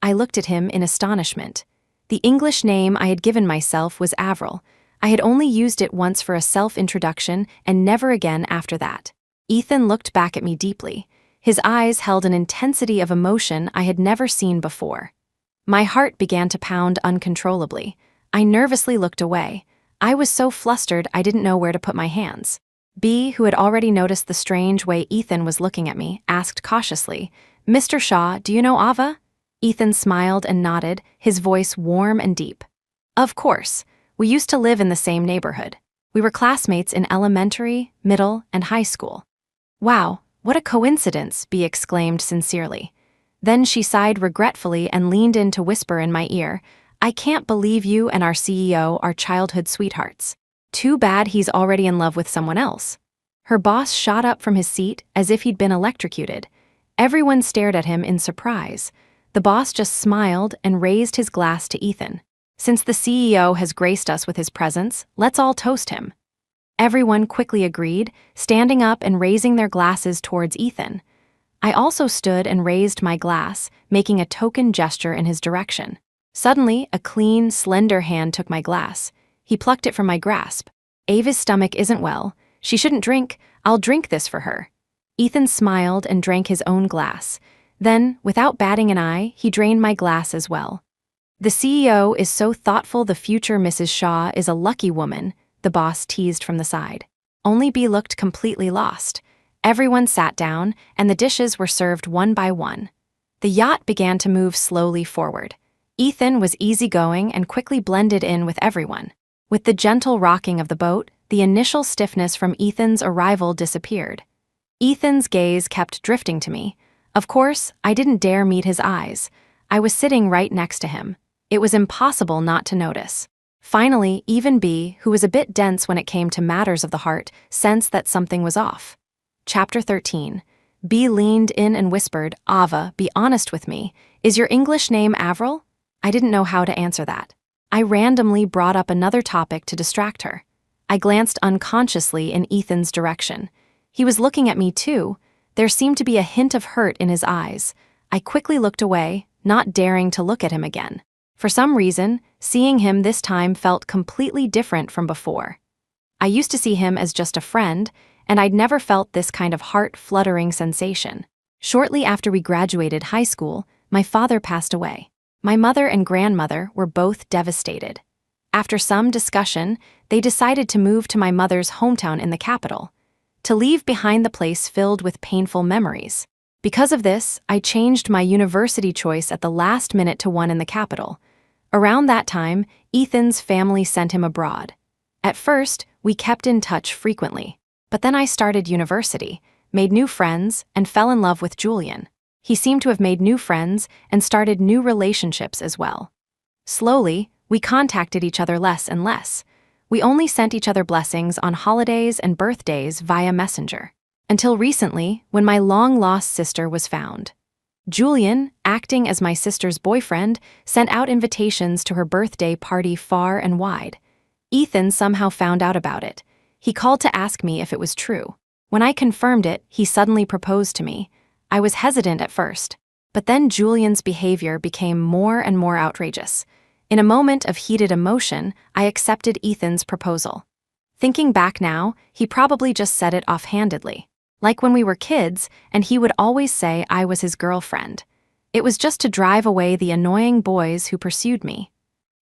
I looked at him in astonishment. The English name I had given myself was Avril. I had only used it once for a self-introduction and never again after that. Ethan looked back at me deeply. His eyes held an intensity of emotion I had never seen before. My heart began to pound uncontrollably. I nervously looked away. I was so flustered I didn't know where to put my hands. B, who had already noticed the strange way Ethan was looking at me, asked cautiously, "Mr. Shaw, do you know Ava?" Ethan smiled and nodded, his voice warm and deep. "Of course. We used to live in the same neighborhood. We were classmates in elementary, middle, and high school." "Wow, what a coincidence," B exclaimed sincerely. Then she sighed regretfully and leaned in to whisper in my ear, "I can't believe you and our CEO are childhood sweethearts. Too bad he's already in love with someone else." Her boss shot up from his seat as if he'd been electrocuted. Everyone stared at him in surprise. The boss just smiled and raised his glass to Ethan. "Since the CEO has graced us with his presence, let's all toast him." Everyone quickly agreed, standing up and raising their glasses towards Ethan. I also stood and raised my glass, making a token gesture in his direction. Suddenly, a clean, slender hand took my glass. He plucked it from my grasp. "Ava's stomach isn't well. She shouldn't drink. I'll drink this for her." Ethan smiled and drank his own glass. Then, without batting an eye, he drained my glass as well. "The CEO is so thoughtful, the future Mrs. Shaw is a lucky woman," the boss teased from the side. Only B looked completely lost. Everyone sat down, and the dishes were served one by one. The yacht began to move slowly forward. Ethan was easygoing and quickly blended in with everyone. With the gentle rocking of the boat, the initial stiffness from Ethan's arrival disappeared. Ethan's gaze kept drifting to me. Of course, I didn't dare meet his eyes. I was sitting right next to him. It was impossible not to notice. Finally, even B, who was a bit dense when it came to matters of the heart, sensed that something was off. Chapter 13. B leaned in and whispered, "Ava, be honest with me. Is your English name Avril?" I didn't know how to answer that. I randomly brought up another topic to distract her. I glanced unconsciously in Ethan's direction. He was looking at me too. There seemed to be a hint of hurt in his eyes. I quickly looked away, not daring to look at him again. For some reason, seeing him this time felt completely different from before. I used to see him as just a friend, and I'd never felt this kind of heart-fluttering sensation. Shortly after we graduated high school, my father passed away. My mother and grandmother were both devastated. After some discussion, they decided to move to my mother's hometown in the capital, to leave behind the place filled with painful memories. Because of this, I changed my university choice at the last minute to one in the capital. Around that time, Ethan's family sent him abroad. At first, We kept in touch frequently. But then I started university, made new friends, and fell in love with Julian. He seemed to have made new friends and started new relationships as well. Slowly, we contacted each other less and less. We only sent each other blessings on holidays and birthdays via Messenger. Until recently, when my long-lost sister was found. Julian, acting as my sister's boyfriend, sent out invitations to her birthday party far and wide. Ethan somehow found out about it. He called to ask me if it was true. When I confirmed it, he suddenly proposed to me. I was hesitant at first, but then Julian's behavior became more and more outrageous. In a moment of heated emotion, I accepted Ethan's proposal. Thinking back now, he probably just said it offhandedly. Like when we were kids, and he would always say I was his girlfriend. It was just to drive away the annoying boys who pursued me.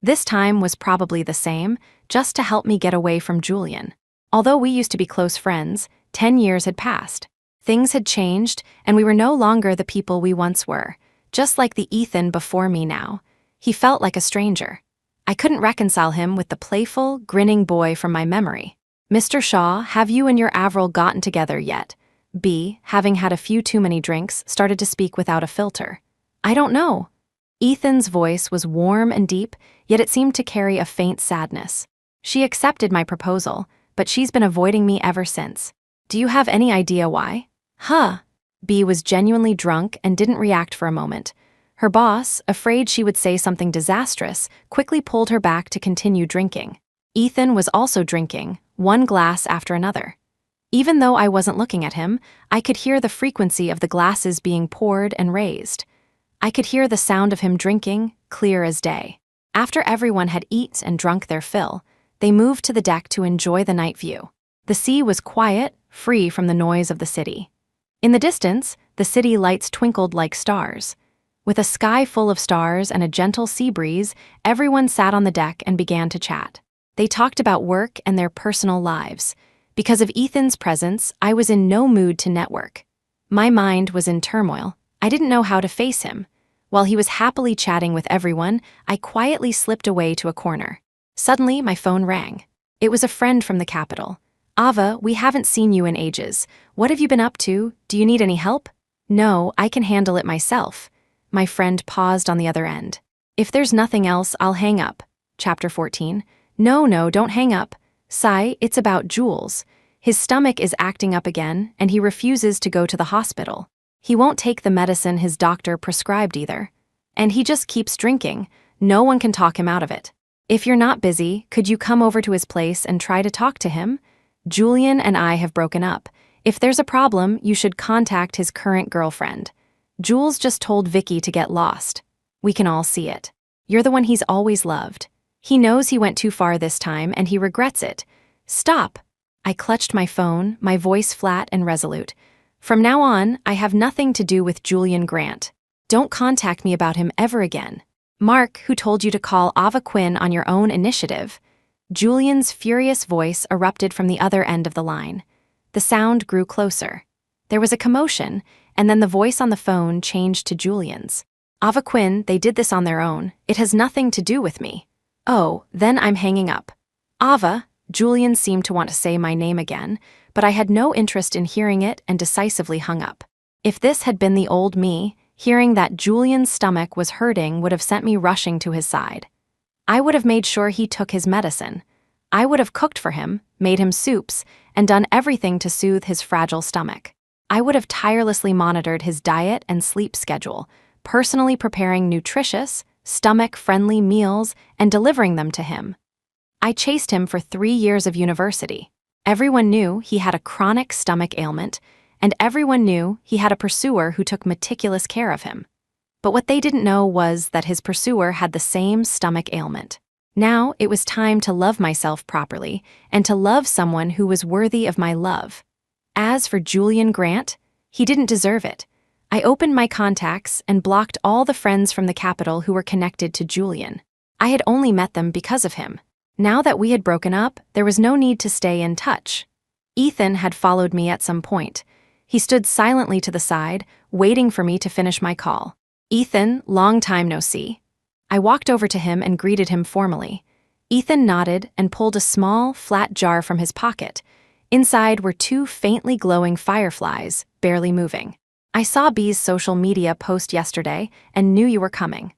This time was probably the same, just to help me get away from Julian. Although we used to be close friends, 10 years had passed. Things had changed, and we were no longer the people we once were, just like the Ethan before me now. He felt like a stranger. I couldn't reconcile him with the playful, grinning boy from my memory. "Mr. Shaw, have you and your Avril gotten together yet?" B, having had a few too many drinks, started to speak without a filter. "I don't know." Ethan's voice was warm and deep, yet it seemed to carry a faint sadness. "She accepted my proposal, but she's been avoiding me ever since. Do you have any idea why?" "Huh." B was genuinely drunk and didn't react for a moment. Her boss, afraid she would say something disastrous, quickly pulled her back to continue drinking. Ethan was also drinking, one glass after another. Even though I wasn't looking at him, I could hear the frequency of the glasses being poured and raised. I could hear the sound of him drinking, clear as day. After everyone had eaten and drunk their fill, they moved to the deck to enjoy the night view. The sea was quiet, free from the noise of the city. In the distance, the city lights twinkled like stars. With a sky full of stars and a gentle sea breeze, everyone sat on the deck and began to chat. They talked about work and their personal lives. Because of Ethan's presence, I was in no mood to network. My mind was in turmoil. I didn't know how to face him. While he was happily chatting with everyone, I quietly slipped away to a corner. Suddenly, my phone rang. It was a friend from the capital. "Ava, we haven't seen you in ages. What have you been up to? Do you need any help?" "No, I can handle it myself." My friend paused on the other end. "If there's nothing else, I'll hang up." Chapter 14. No, don't hang up. Sai, it's about Jules. His stomach is acting up again, and he refuses to go to the hospital. He won't take the medicine his doctor prescribed either. And he just keeps drinking. No one can talk him out of it. If you're not busy, could you come over to his place and try to talk to him? Julian and I have broken up. If there's a problem, you should contact his current girlfriend. Jules just told Vicky to get lost. We can all see it. You're the one he's always loved. He knows he went too far this time, and he regrets it. Stop. I clutched my phone, my voice flat and resolute. From now on, I have nothing to do with Julian Grant. Don't contact me about him ever again. Mark, who told you to call Ava Quinn on your own initiative? Julian's furious voice erupted from the other end of the line. The sound grew closer. There was a commotion, and then the voice on the phone changed to Julian's. "Ava Quinn, they did this on their own. It has nothing to do with me." "Oh, then I'm hanging up." "Ava," Julian seemed to want to say my name again, but I had no interest in hearing it and decisively hung up. If this had been the old me, hearing that Julian's stomach was hurting would have sent me rushing to his side. I would have made sure he took his medicine. I would have cooked for him, made him soups, and done everything to soothe his fragile stomach. I would have tirelessly monitored his diet and sleep schedule, personally preparing nutritious, stomach-friendly meals and delivering them to him. I chased him for 3 years of university. Everyone knew he had a chronic stomach ailment, and everyone knew he had a pursuer who took meticulous care of him. But what they didn't know was that his pursuer had the same stomach ailment. Now it was time to love myself properly and to love someone who was worthy of my love. As for Julian Grant, he didn't deserve it. I opened my contacts and blocked all the friends from the capital who were connected to Julian. I had only met them because of him. Now that we had broken up, there was no need to stay in touch. Ethan had followed me at some point. He stood silently to the side, waiting for me to finish my call. "Ethan, long time no see." I walked over to him and greeted him formally. Ethan nodded and pulled a small, flat jar from his pocket. Inside were two faintly glowing fireflies, barely moving. I saw B's social media post yesterday and knew you were coming.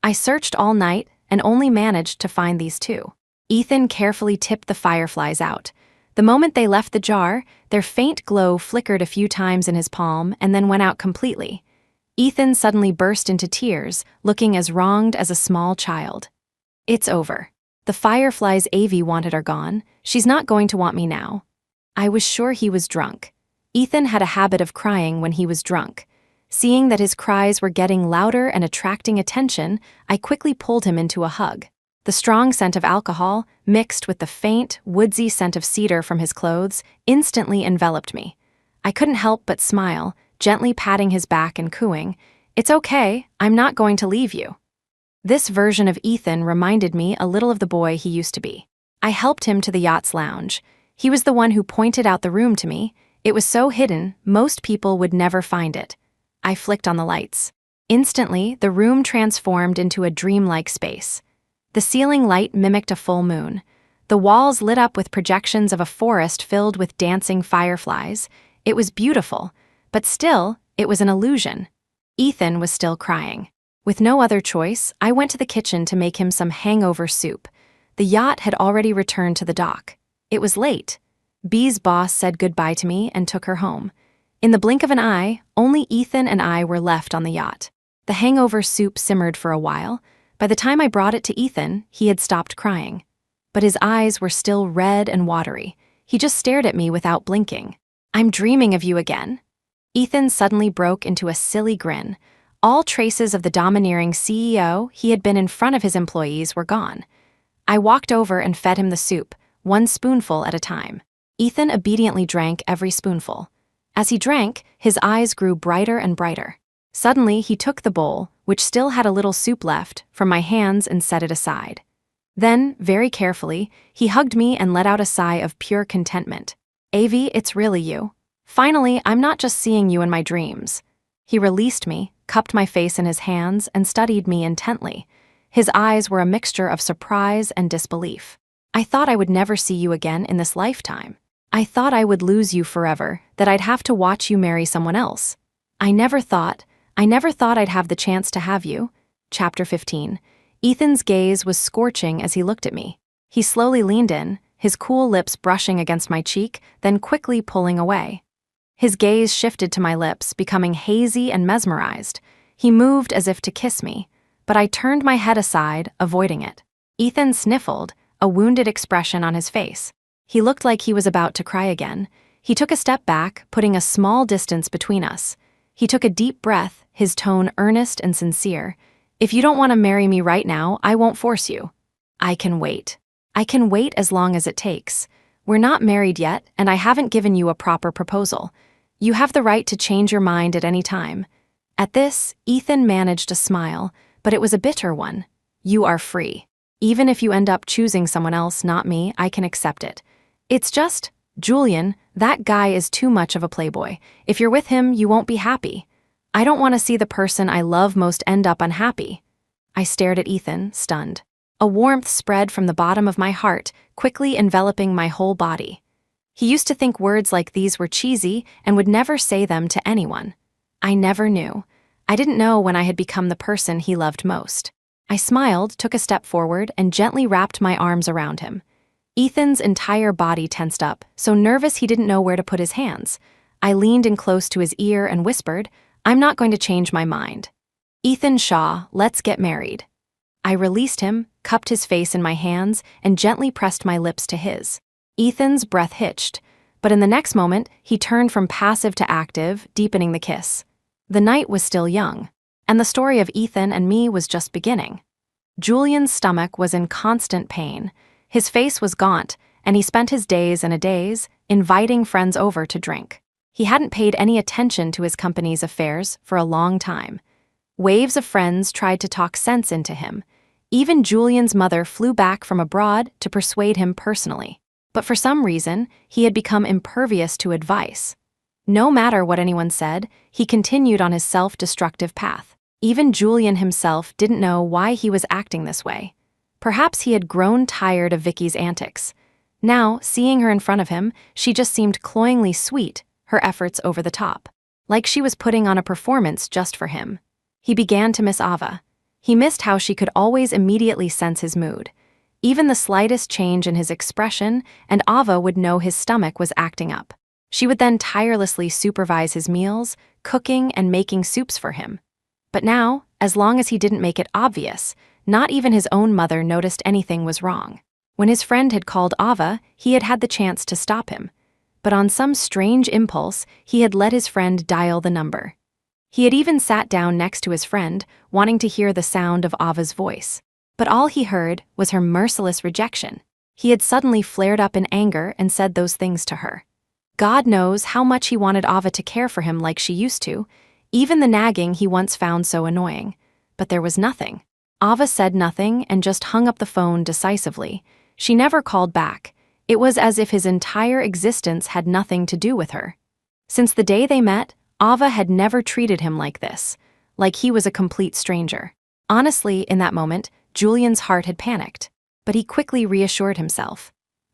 I searched all night and only managed to find these two. Ethan carefully tipped the fireflies out. The moment they left the jar, their faint glow flickered a few times in his palm and then went out completely. Ethan suddenly burst into tears, looking as wronged as a small child. It's over. The fireflies Avi wanted are gone. She's not going to want me now. I was sure he was drunk. Ethan had a habit of crying when he was drunk. Seeing that his cries were getting louder and attracting attention, I quickly pulled him into a hug. The strong scent of alcohol, mixed with the faint, woodsy scent of cedar from his clothes, instantly enveloped me. I couldn't help but smile, gently patting his back and cooing, "It's okay, I'm not going to leave you." This version of Ethan reminded me a little of the boy he used to be. I helped him to the yacht's lounge. He was the one who pointed out the room to me. It was so hidden, most people would never find it. I flicked on the lights. Instantly, the room transformed into a dreamlike space. The ceiling light mimicked a full moon. The walls lit up with projections of a forest filled with dancing fireflies. It was beautiful, but still, it was an illusion. Ethan was still crying. With no other choice, I went to the kitchen to make him some hangover soup. The yacht had already returned to the dock. It was late. B's boss said goodbye to me and took her home. In the blink of an eye, only Ethan and I were left on the yacht. The hangover soup simmered for a while. By the time I brought it to Ethan, he had stopped crying. But his eyes were still red and watery. He just stared at me without blinking. "I'm dreaming of you again." Ethan suddenly broke into a silly grin. All traces of the domineering CEO he had been in front of his employees were gone. I walked over and fed him the soup, one spoonful at a time. Ethan obediently drank every spoonful. As he drank, his eyes grew brighter and brighter. Suddenly, he took the bowl, which still had a little soup left, from my hands and set it aside. Then, very carefully, he hugged me and let out a sigh of pure contentment. "Avi, it's really you. Finally, I'm not just seeing you in my dreams." He released me, cupped my face in his hands, and studied me intently. His eyes were a mixture of surprise and disbelief. "I thought I would never see you again in this lifetime. I thought I would lose you forever, that I'd have to watch you marry someone else. I never thought I'd have the chance to have you." Chapter 15. Ethan's gaze was scorching as he looked at me. He slowly leaned in, his cool lips brushing against my cheek, then quickly pulling away. His gaze shifted to my lips, becoming hazy and mesmerized. He moved as if to kiss me, but I turned my head aside, avoiding it. Ethan sniffled, a wounded expression on his face. He looked like he was about to cry again. He took a step back, putting a small distance between us. He took a deep breath, his tone earnest and sincere. "If you don't want to marry me right now, I won't force you. I can wait. I can wait as long as it takes. We're not married yet, and I haven't given you a proper proposal. You have the right to change your mind at any time." At this, Ethan managed a smile, but it was a bitter one. "You are free. Even if you end up choosing someone else, not me, I can accept it. It's just, Julian, that guy is too much of a playboy. If you're with him, you won't be happy. I don't want to see the person I love most end up unhappy." I stared at Ethan, stunned. A warmth spread from the bottom of my heart, quickly enveloping my whole body. He used to think words like these were cheesy and would never say them to anyone. I never knew. I didn't know when I had become the person he loved most. I smiled, took a step forward, and gently wrapped my arms around him. Ethan's entire body tensed up, so nervous he didn't know where to put his hands. I leaned in close to his ear and whispered, "I'm not going to change my mind. Ethan Shaw, let's get married." I released him, cupped his face in my hands, and gently pressed my lips to his. Ethan's breath hitched, but in the next moment, he turned from passive to active, deepening the kiss. The night was still young, and the story of Ethan and me was just beginning. Julian's stomach was in constant pain. His face was gaunt, and he spent his days and a days inviting friends over to drink. He hadn't paid any attention to his company's affairs for a long time. Waves of friends tried to talk sense into him. Even Julian's mother flew back from abroad to persuade him personally. But for some reason, he had become impervious to advice. No matter what anyone said, he continued on his self-destructive path. Even Julian himself didn't know why he was acting this way. Perhaps he had grown tired of Vicky's antics. Now, seeing her in front of him, she just seemed cloyingly sweet, her efforts over the top. Like she was putting on a performance just for him. He began to miss Ava. He missed how she could always immediately sense his mood. Even the slightest change in his expression, and Ava would know his stomach was acting up. She would then tirelessly supervise his meals, cooking and making soups for him. But now, as long as he didn't make it obvious, not even his own mother noticed anything was wrong. When his friend had called Ava, he had had the chance to stop him. But on some strange impulse, he had let his friend dial the number. He had even sat down next to his friend, wanting to hear the sound of Ava's voice. But all he heard was her merciless rejection. He had suddenly flared up in anger and said those things to her. God knows how much he wanted Ava to care for him like she used to, even the nagging he once found so annoying. But there was nothing. Ava said nothing and just hung up the phone decisively. She never called back. It was as if his entire existence had nothing to do with her. Since the day they met, Ava had never treated him like this, like he was a complete stranger. Honestly, in that moment, Julian's heart had panicked, but he quickly reassured himself.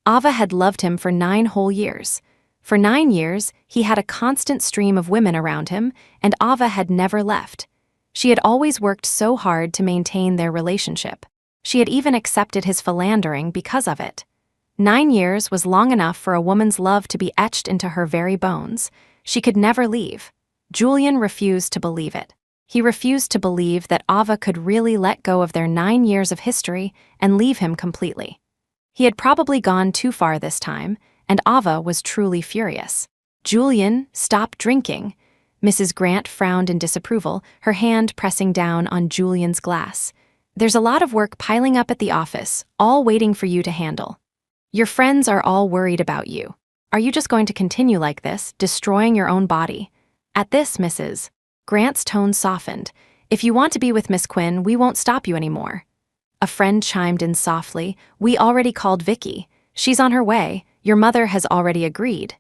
Ava had loved him for 9 whole years. For 9 years, he had a constant stream of women around him, and Ava had never left. She had always worked so hard to maintain their relationship. She had even accepted his philandering because of it. 9 years was long enough for a woman's love to be etched into her very bones. She could never leave. Julian refused to believe it. He refused to believe that Ava could really let go of their 9 years of history and leave him completely. He had probably gone too far this time, and Ava was truly furious. Julian, stop drinking. Mrs. Grant frowned in disapproval, her hand pressing down on Julian's glass. There's a lot of work piling up at the office, all waiting for you to handle. Your friends are all worried about you. Are you just going to continue like this, destroying your own body? At this, Mrs. Grant's tone softened. If you want to be with Miss Quinn, we won't stop you anymore. A friend chimed in softly. We already called Vicky. She's on her way. Your mother has already agreed.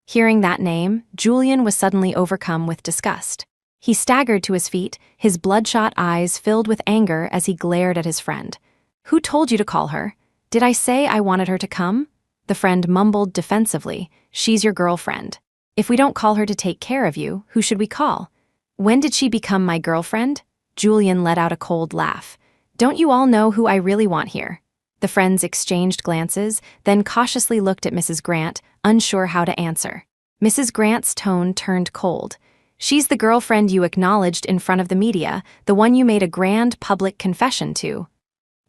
Hearing that name, Julian was suddenly overcome with disgust. He staggered to his feet, his bloodshot eyes filled with anger as he glared at his friend. Who told you to call her? Did I say I wanted her to come? The friend mumbled defensively. She's your girlfriend. If we don't call her to take care of you, who should we call? When did she become my girlfriend? Julian let out a cold laugh. Don't you all know who I really want here? The friends exchanged glances, then cautiously looked at Mrs. Grant, unsure how to answer. Mrs. Grant's tone turned cold. She's the girlfriend you acknowledged in front of the media, the one you made a grand public confession to.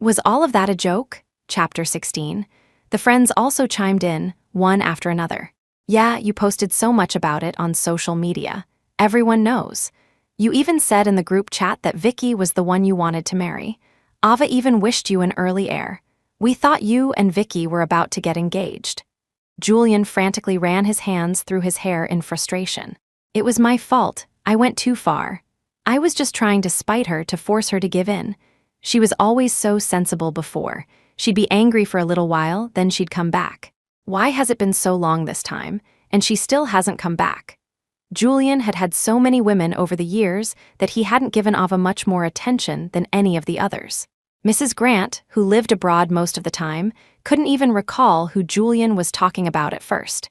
Was all of that a joke? Chapter 16. The friends also chimed in, one after another. Yeah, you posted so much about it on social media. Everyone knows. You even said in the group chat that Vicky was the one you wanted to marry. Ava even wished you an early heir. We thought you and Vicky were about to get engaged. Julian frantically ran his hands through his hair in frustration. It was my fault. I went too far. I was just trying to spite her to force her to give in. She was always so sensible before. She'd be angry for a little while, then she'd come back. Why has it been so long this time, and she still hasn't come back? Julian had had so many women over the years that he hadn't given Ava much more attention than any of the others. Mrs. Grant, who lived abroad most of the time, couldn't even recall who Julian was talking about at first.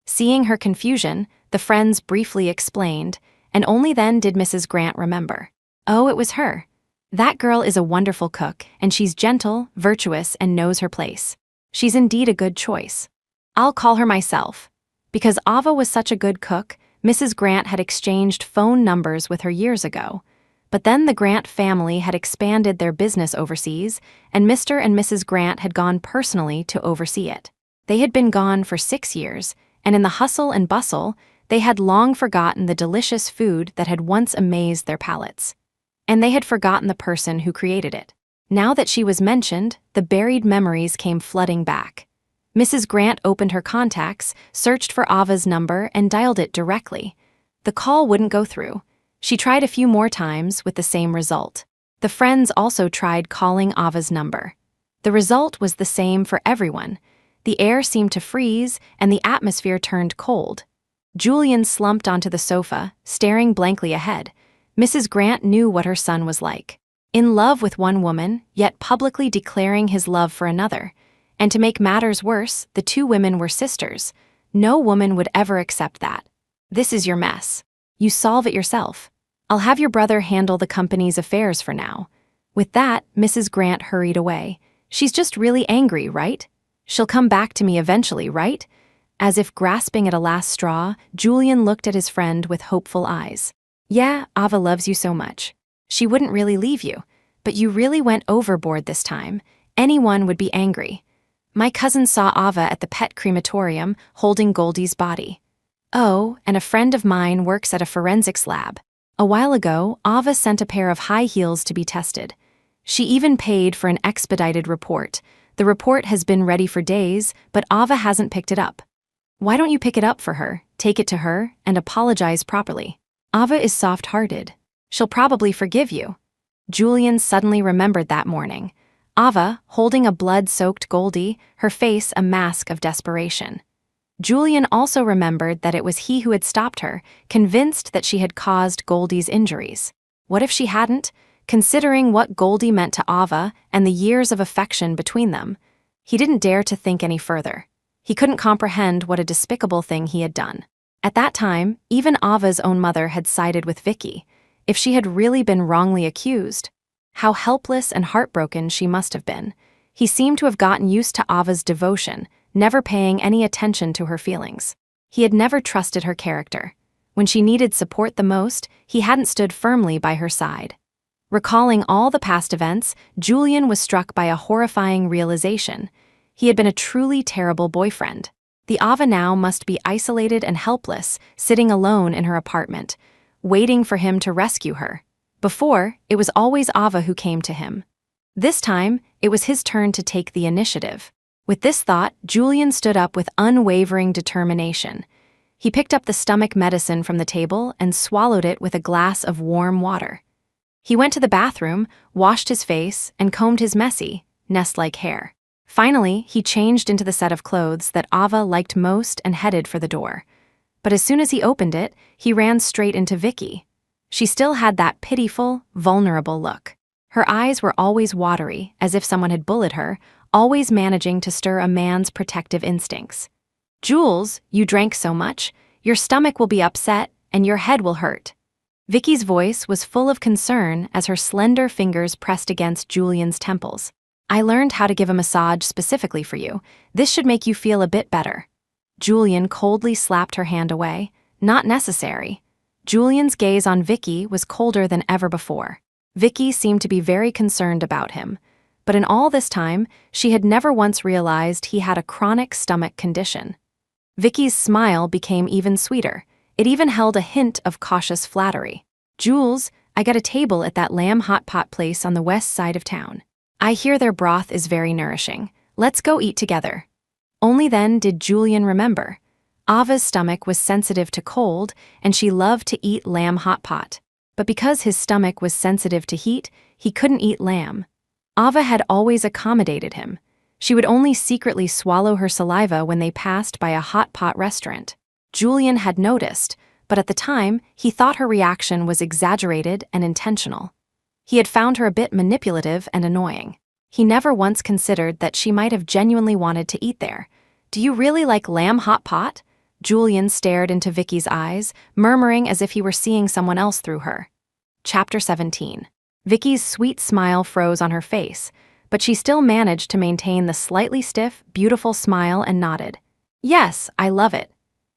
Seeing her confusion, the friends briefly explained, and only then did Mrs. Grant remember. Oh, it was her. That girl is a wonderful cook, and she's gentle, virtuous, and knows her place. She's indeed a good choice. I'll call her myself. Because Ava was such a good cook, Mrs. Grant had exchanged phone numbers with her years ago. But then the Grant family had expanded their business overseas, and Mr. and Mrs. Grant had gone personally to oversee it. They had been gone for 6 years, and in the hustle and bustle, they had long forgotten the delicious food that had once amazed their palates. And they had forgotten the person who created it. Now that she was mentioned, the buried memories came flooding back. Mrs. Grant opened her contacts, searched for Ava's number, and dialed it directly. The call wouldn't go through. She tried a few more times with the same result. The friends also tried calling Ava's number. The result was the same for everyone. The air seemed to freeze, and the atmosphere turned cold. Julian slumped onto the sofa, staring blankly ahead. Mrs. Grant knew what her son was like. In love with one woman, yet publicly declaring his love for another. And to make matters worse, the two women were sisters. No woman would ever accept that. This is your mess. You solve it yourself. I'll have your brother handle the company's affairs for now. With that, Mrs. Grant hurried away. She's just really angry, right? She'll come back to me eventually, right? As if grasping at a last straw, Julian looked at his friend with hopeful eyes. Yeah, Ava loves you so much. She wouldn't really leave you, but you really went overboard this time. Anyone would be angry. My cousin saw Ava at the pet crematorium holding Goldie's body. Oh, and a friend of mine works at a forensics lab. A while ago, Ava sent a pair of high heels to be tested. She even paid for an expedited report. The report has been ready for days, but Ava hasn't picked it up. Why don't you pick it up for her, take it to her, and apologize properly? Ava is soft-hearted. She'll probably forgive you. Julian suddenly remembered that morning. Ava, holding a blood-soaked Goldie, her face a mask of desperation. Julian also remembered that it was he who had stopped her, convinced that she had caused Goldie's injuries. What if she hadn't? Considering what Goldie meant to Ava and the years of affection between them, he didn't dare to think any further. He couldn't comprehend what a despicable thing he had done. At that time, even Ava's own mother had sided with Vicky. If she had really been wrongly accused, how helpless and heartbroken she must have been. He seemed to have gotten used to Ava's devotion, never paying any attention to her feelings. He had never trusted her character. When she needed support the most, he hadn't stood firmly by her side. Recalling all the past events, Julian was struck by a horrifying realization. He had been a truly terrible boyfriend. The Ava now must be isolated and helpless, sitting alone in her apartment, waiting for him to rescue her. Before, it was always Ava who came to him. This time, it was his turn to take the initiative. With this thought, Julian stood up with unwavering determination. He picked up the stomach medicine from the table and swallowed it with a glass of warm water. He went to the bathroom, washed his face, and combed his messy, nest-like hair. Finally, he changed into the set of clothes that Ava liked most and headed for the door. But as soon as he opened it, he ran straight into Vicky. She still had that pitiful, vulnerable look. Her eyes were always watery, as if someone had bullied her, always managing to stir a man's protective instincts. "Jules, you drank so much, your stomach will be upset and your head will hurt." Vicky's voice was full of concern as her slender fingers pressed against Julian's temples. "I learned how to give a massage specifically for you. This should make you feel a bit better." Julian coldly slapped her hand away. "Not necessary." Julian's gaze on Vicky was colder than ever before. Vicky seemed to be very concerned about him, but in all this time, she had never once realized he had a chronic stomach condition. Vicky's smile became even sweeter. It even held a hint of cautious flattery. "Jules, I got a table at that lamb hot pot place on the west side of town. I hear their broth is very nourishing. Let's go eat together." Only then did Julian remember. Ava's stomach was sensitive to cold, and she loved to eat lamb hot pot. But because his stomach was sensitive to heat, he couldn't eat lamb. Ava had always accommodated him. She would only secretly swallow her saliva when they passed by a hot pot restaurant. Julian had noticed, but at the time, he thought her reaction was exaggerated and intentional. He had found her a bit manipulative and annoying. He never once considered that she might have genuinely wanted to eat there. "Do you really like lamb hot pot?" Julian stared into Vicky's eyes, murmuring as if he were seeing someone else through her. Chapter 17. Vicky's sweet smile froze on her face, but she still managed to maintain the slightly stiff, beautiful smile and nodded. "Yes, I love it."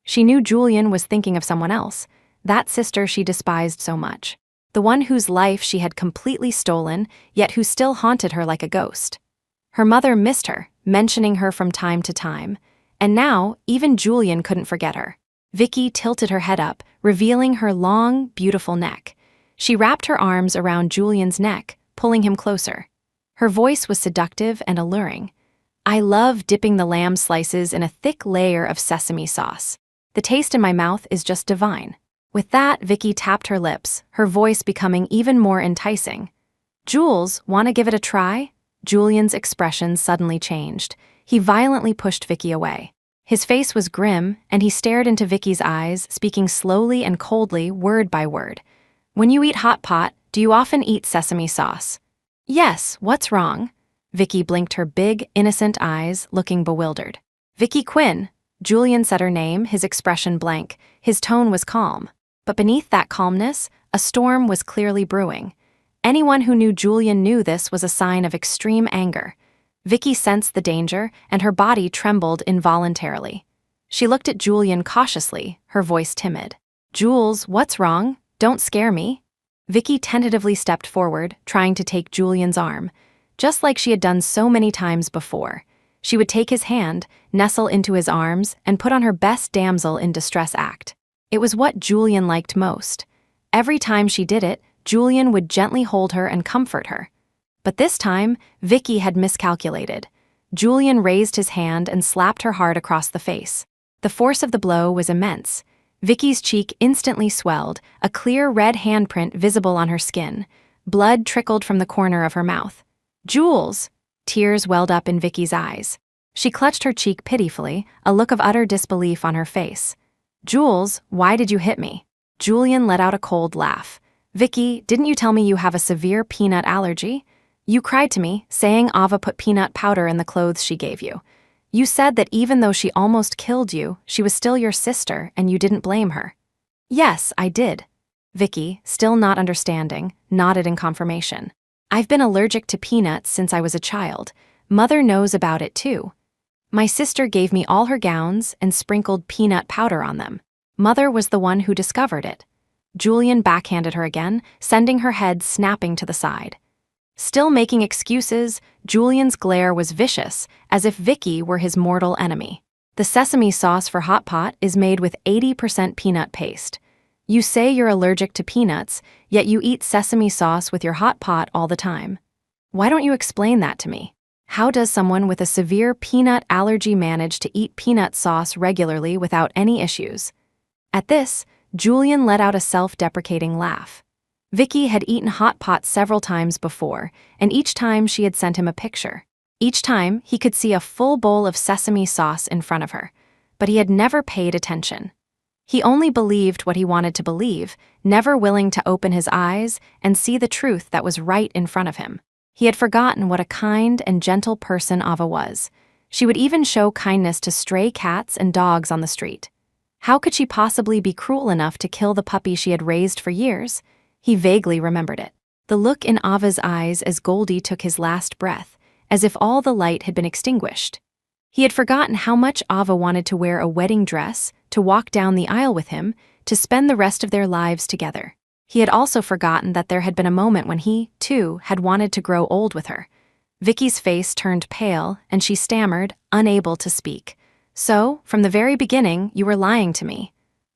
She knew Julian was thinking of someone else, that sister she despised so much. The one whose life she had completely stolen, yet who still haunted her like a ghost. Her mother missed her, mentioning her from time to time, and now even Julian couldn't forget her. Vicky tilted her head up, revealing her long, beautiful neck. She wrapped her arms around Julian's neck, pulling him closer. Her voice was seductive and alluring. "I love dipping the lamb slices in a thick layer of sesame sauce. The taste in my mouth is just divine." With that, Vicky tapped her lips, her voice becoming even more enticing. "Jules, wanna give it a try?" Julian's expression suddenly changed. He violently pushed Vicky away. His face was grim, and he stared into Vicky's eyes, speaking slowly and coldly, word by word. "When you eat hot pot, Do you often eat sesame sauce? Yes, what's wrong? Vicky blinked her big, innocent eyes, looking bewildered. Vicky Quinn. Julian said her name, his expression blank. His tone was calm. But beneath that calmness, a storm was clearly brewing. Anyone who knew Julian knew this was a sign of extreme anger. Vicky sensed the danger, and her body trembled involuntarily. She looked at Julian cautiously, her voice timid. Jules, what's wrong? Don't scare me. Vicky tentatively stepped forward, trying to take Julian's arm. Just like she had done so many times before. She would take his hand, nestle into his arms, and put on her best damsel in distress act. It was what Julian liked most. Every time she did it, Julian would gently hold her and comfort her. But this time, Vicky had miscalculated. Julian raised his hand and slapped her hard across the face. The force of the blow was immense. Vicky's cheek instantly swelled, a clear red handprint visible on her skin. Blood trickled from the corner of her mouth. Jules! Tears welled up in Vicky's eyes. She clutched her cheek pitifully, a look of utter disbelief on her face. Jules, why did you hit me? Julian let out a cold laugh. Vicky, didn't you tell me you have a severe peanut allergy? You cried to me, saying Ava put peanut powder in the clothes she gave you. You said that even though she almost killed you, she was still your sister and you didn't blame her. Yes, I did. Vicky, still not understanding, nodded in confirmation. I've been allergic to peanuts since I was a child. Mother knows about it too. My sister gave me all her gowns and sprinkled peanut powder on them. Mother was the one who discovered it. Julian backhanded her again, sending her head snapping to the side. Still making excuses, Julian's glare was vicious, as if Vicky were his mortal enemy. The sesame sauce for hot pot is made with 80% peanut paste. You say you're allergic to peanuts, yet you eat sesame sauce with your hot pot all the time. Why don't you explain that to me? How does someone with a severe peanut allergy manage to eat peanut sauce regularly without any issues? At this, Julian let out a self-deprecating laugh. Vicky had eaten hot pot several times before, and each time she had sent him a picture. Each time, he could see a full bowl of sesame sauce in front of her, but he had never paid attention. He only believed what he wanted to believe, never willing to open his eyes and see the truth that was right in front of him. He had forgotten what a kind and gentle person Ava was. She would even show kindness to stray cats and dogs on the street. How could she possibly be cruel enough to kill the puppy she had raised for years? He vaguely remembered it. The look in Ava's eyes as Goldie took his last breath, as if all the light had been extinguished. He had forgotten how much Ava wanted to wear a wedding dress, to walk down the aisle with him, to spend the rest of their lives together. He had also forgotten that there had been a moment when he, too, had wanted to grow old with her. Vicky's face turned pale, and she stammered, unable to speak. So, from the very beginning, you were lying to me.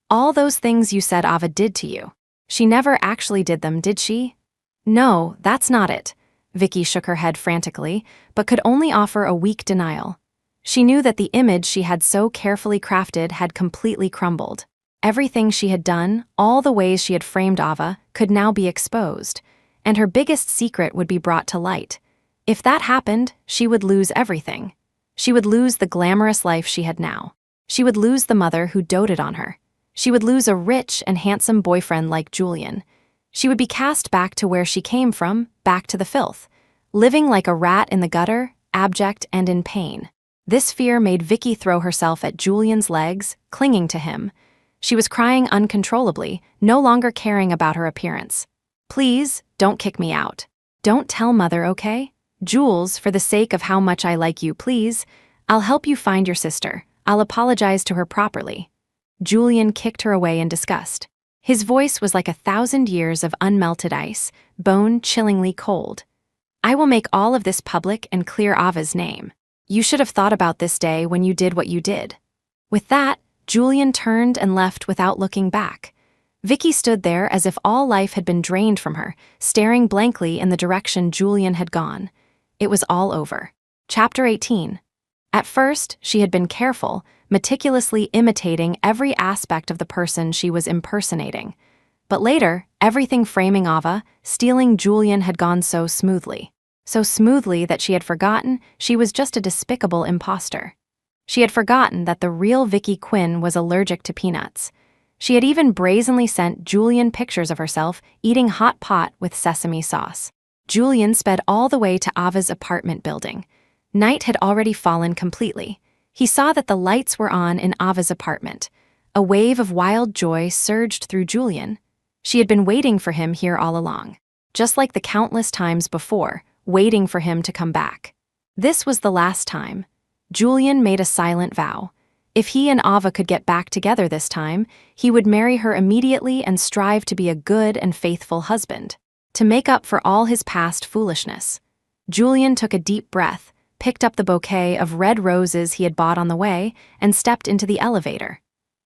All those things you said Ava did to you. She never actually did them, did she? No, that's not it. Vicky shook her head frantically, but could only offer a weak denial. She knew that the image she had so carefully crafted had completely crumbled. Everything she had done, all the ways she had framed Ava, could now be exposed, and her biggest secret would be brought to light. If that happened, she would lose everything. She would lose the glamorous life she had now. She would lose the mother who doted on her. She would lose a rich and handsome boyfriend like Julian. She would be cast back to where she came from, back to the filth, living like a rat in the gutter, abject and in pain. This fear made Vicky throw herself at Julian's legs, clinging to him. She was crying uncontrollably, no longer caring about her appearance. Please, don't kick me out. Don't tell Mother, okay? Jules, for the sake of how much I like you, please. I'll help you find your sister. I'll apologize to her properly. Julian kicked her away in disgust. His voice was like 1,000 years of unmelted ice, bone-chillingly cold. I will make all of this public and clear Ava's name. You should have thought about this day when you did what you did. With that, Julian turned and left without looking back. Vicky stood there as if all life had been drained from her, staring blankly in the direction Julian had gone. It was all over. Chapter 18. At first, she had been careful, meticulously imitating every aspect of the person she was impersonating. But later, everything framing Ava, stealing Julian had gone so smoothly that she had forgotten she was just a despicable imposter. She had forgotten that the real Vicky Quinn was allergic to peanuts. She had even brazenly sent Julian pictures of herself eating hot pot with sesame sauce. Julian sped all the way to Ava's apartment building. Night had already fallen completely. He saw that the lights were on in Ava's apartment. A wave of wild joy surged through Julian. She had been waiting for him here all along, just like the countless times before, waiting for him to come back. This was the last time. Julian made a silent vow. If he and Ava could get back together this time, he would marry her immediately and strive to be a good and faithful husband, to make up for all his past foolishness. Julian took a deep breath, picked up the bouquet of red roses he had bought on the way, and stepped into the elevator.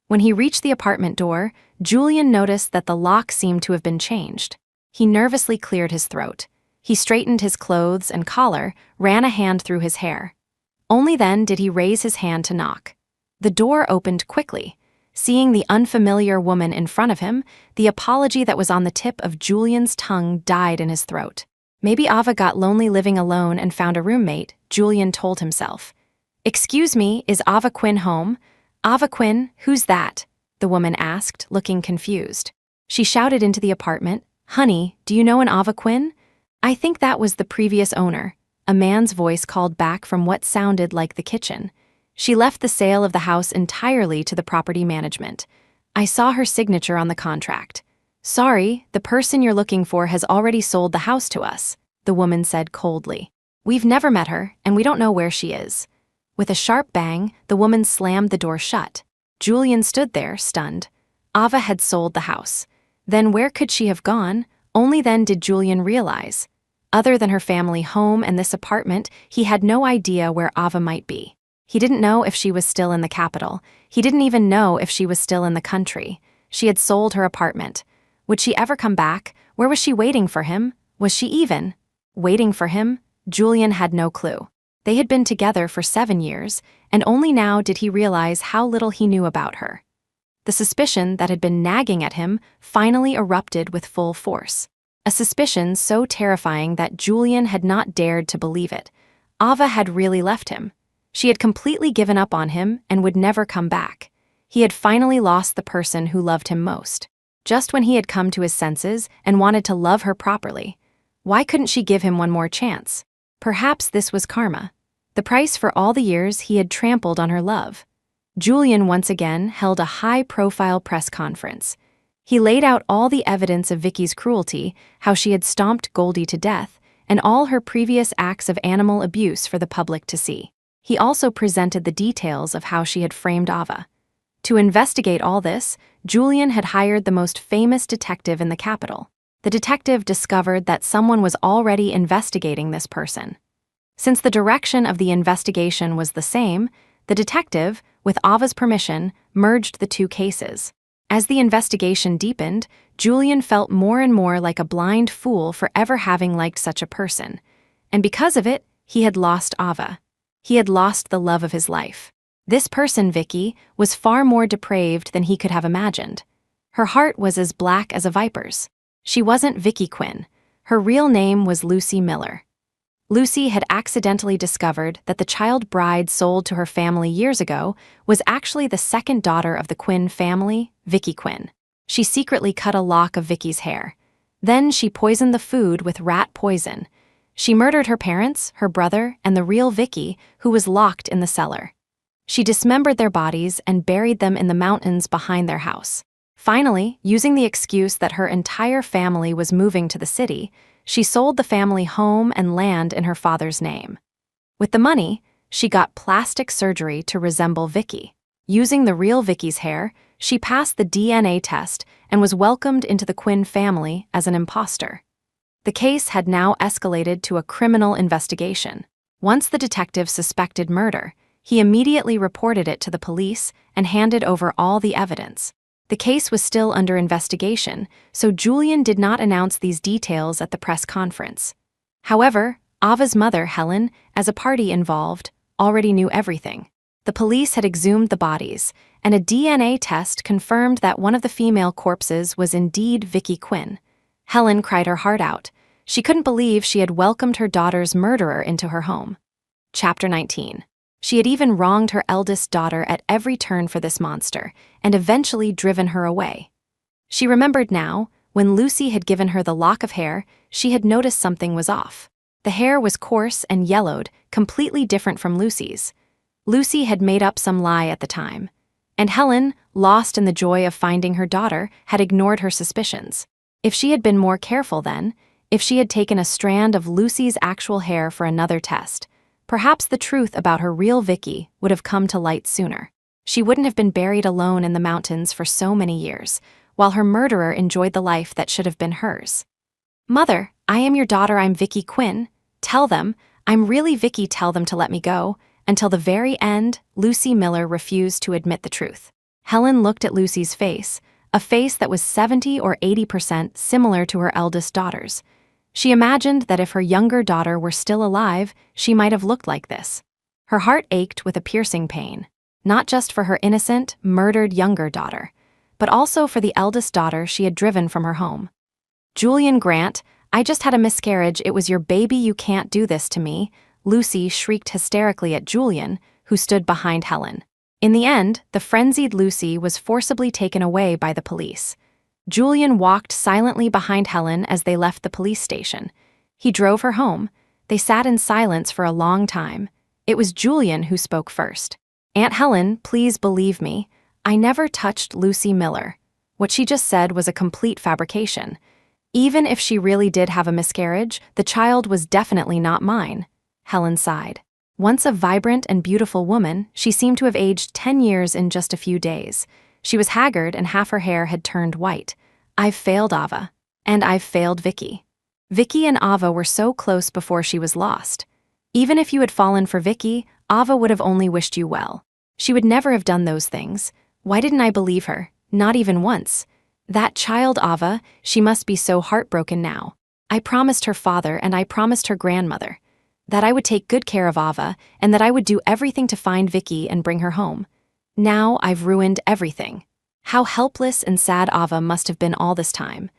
When he reached the apartment door, Julian noticed that the lock seemed to have been changed. He nervously cleared his throat. He straightened his clothes and collar, ran a hand through his hair. Only then did he raise his hand to knock. The door opened quickly. Seeing the unfamiliar woman in front of him, the apology that was on the tip of Julian's tongue died in his throat. Maybe Ava got lonely living alone and found a roommate, Julian told himself. "Excuse me, is Ava Quinn home?" "Ava Quinn, who's that?" the woman asked, looking confused. She shouted into the apartment, "Honey, do you know an Ava Quinn?" "I think that was the previous owner," a man's voice called back from what sounded like the kitchen. "She left the sale of the house entirely to the property management. I saw her signature on the contract." "Sorry, the person you're looking for has already sold the house to us," the woman said coldly. "We've never met her, and we don't know where she is." With a sharp bang, the woman slammed the door shut. Julian stood there, stunned. Ava had sold the house. Then where could she have gone? Only then did Julian realize. Other than her family home and this apartment, he had no idea where Ava might be. He didn't know if she was still in the capital. He didn't even know if she was still in the country. She had sold her apartment. Would she ever come back? Where was she waiting for him? Was she even waiting for him? Julian had no clue. They had been together for 7 years, and only now did he realize how little he knew about her. The suspicion that had been nagging at him finally erupted with full force. A suspicion so terrifying that Julian had not dared to believe it. Ava had really left him. She had completely given up on him and would never come back. He had finally lost the person who loved him most. Just when he had come to his senses and wanted to love her properly. Why couldn't she give him one more chance? Perhaps this was karma. The price for all the years he had trampled on her love. Julian once again held a high-profile press conference. He laid out all the evidence of Vicky's cruelty, how she had stomped Goldie to death, and all her previous acts of animal abuse for the public to see. He also presented the details of how she had framed Ava. To investigate all this, Julian had hired the most famous detective in the capital. The detective discovered that someone was already investigating this person. Since the direction of the investigation was the same, the detective, with Ava's permission, merged the two cases. As the investigation deepened, Julian felt more and more like a blind fool for ever having liked such a person. And because of it, he had lost Ava. He had lost the love of his life. This person, Vicky, was far more depraved than he could have imagined. Her heart was as black as a viper's. She wasn't Vicky Quinn. Her real name was Lucy Miller. Lucy had accidentally discovered that the child bride sold to her family years ago was actually the second daughter of the Quinn family, Vicky Quinn. She secretly cut a lock of Vicky's hair. Then she poisoned the food with rat poison. She murdered her parents, her brother, and the real Vicky, who was locked in the cellar. She dismembered their bodies and buried them in the mountains behind their house. Finally, using the excuse that her entire family was moving to the city, she sold the family home and land in her father's name. With the money, she got plastic surgery to resemble Vicky. Using the real Vicky's hair, she passed the DNA test and was welcomed into the Quinn family as an imposter. The case had now escalated to a criminal investigation. Once the detective suspected murder, he immediately reported it to the police and handed over all the evidence. The case was still under investigation, so Julian did not announce these details at the press conference. However, Ava's mother, Helen, as a party involved, already knew everything. The police had exhumed the bodies, and a DNA test confirmed that one of the female corpses was indeed Vicky Quinn. Helen cried her heart out. She couldn't believe she had welcomed her daughter's murderer into her home. Chapter 19. She had even wronged her eldest daughter at every turn for this monster, and eventually driven her away. She remembered now, when Lucy had given her the lock of hair, she had noticed something was off. The hair was coarse and yellowed, completely different from Lucy's. Lucy had made up some lie at the time. And Helen, lost in the joy of finding her daughter, had ignored her suspicions. If she had been more careful then, if she had taken a strand of Lucy's actual hair for another test, perhaps the truth about her real Vicky would have come to light sooner. She wouldn't have been buried alone in the mountains for so many years, while her murderer enjoyed the life that should have been hers. "Mother, I am your daughter, I'm Vicky Quinn. Tell them, I'm really Vicky, tell them to let me go." Until the very end, Lucy Miller refused to admit the truth. Helen looked at Lucy's face, a face that was 70 or 80% similar to her eldest daughter's. She imagined that if her younger daughter were still alive, she might have looked like this. Her heart ached with a piercing pain, not just for her innocent, murdered younger daughter, but also for the eldest daughter she had driven from her home. "Julian Grant, I just had a miscarriage, it was your baby, you can't do this to me," Lucy shrieked hysterically at Julian, who stood behind Helen. In the end, the frenzied Lucy was forcibly taken away by the police. Julian walked silently behind Helen as they left the police station. He drove her home. They sat in silence for a long time. It was Julian who spoke first. "Aunt Helen, please believe me. I never touched Lucy Miller. What she just said was a complete fabrication. Even if she really did have a miscarriage, the child was definitely not mine." Helen sighed. Once a vibrant and beautiful woman, she seemed to have aged 10 years in just a few days. She was haggard and half her hair had turned white. "I've failed Ava. And I've failed Vicky. Vicky and Ava were so close before she was lost. Even if you had fallen for Vicky, Ava would have only wished you well. She would never have done those things. Why didn't I believe her? Not even once. That child Ava, she must be so heartbroken now. I promised her father and I promised her grandmother that I would take good care of Ava and that I would do everything to find Vicky and bring her home. Now I've ruined everything. How helpless and sad Ava must have been all this time.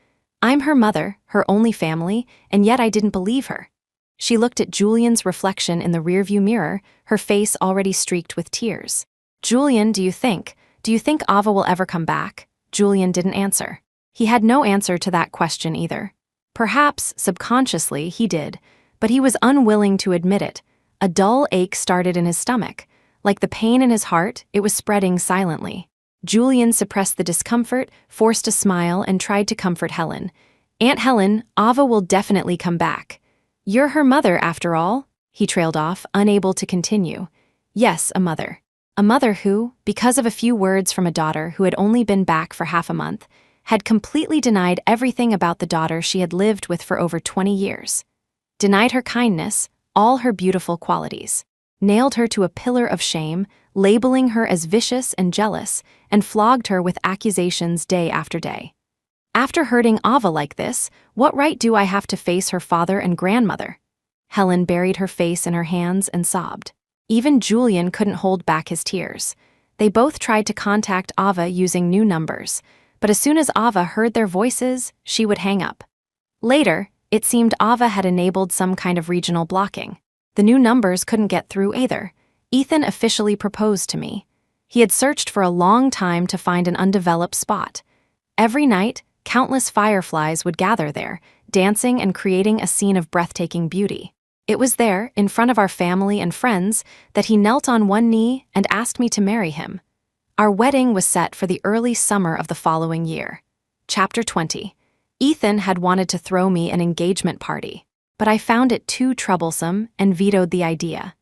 I'm her mother, her only family, and yet I didn't believe her." She looked at Julian's reflection in the rearview mirror, her face already streaked with tears. "Julian, do you think Ava will ever come back?" Julian didn't answer. He had no answer to that question either. Perhaps, subconsciously, he did, but he was unwilling to admit it. A dull ache started in his stomach. Like the pain in his heart, it was spreading silently. Julian suppressed the discomfort, forced a smile, and tried to comfort Helen. "Aunt Helen, Ava will definitely come back. You're her mother, after all," he trailed off, unable to continue. "Yes, a mother. A mother who, because of a few words from a daughter who had only been back for half a month, had completely denied everything about the daughter she had lived with for over 20 years. Denied her kindness, all her beautiful qualities. Nailed her to a pillar of shame, labeling her as vicious and jealous, and flogged her with accusations day after day. After hurting Ava like this, what right do I have to face her father and grandmother?" Helen buried her face in her hands and sobbed. Even Julian couldn't hold back his tears. They both tried to contact Ava using new numbers, but as soon as Ava heard their voices, she would hang up. Later, it seemed Ava had enabled some kind of regional blocking. The new numbers couldn't get through either. Ethan officially proposed to me. He had searched for a long time to find an undeveloped spot. Every night, countless fireflies would gather there, dancing and creating a scene of breathtaking beauty. It was there, in front of our family and friends, that he knelt on one knee and asked me to marry him. Our wedding was set for the early summer of the following year. Chapter 20. Ethan had wanted to throw me an engagement party, but I found it too troublesome and vetoed the idea.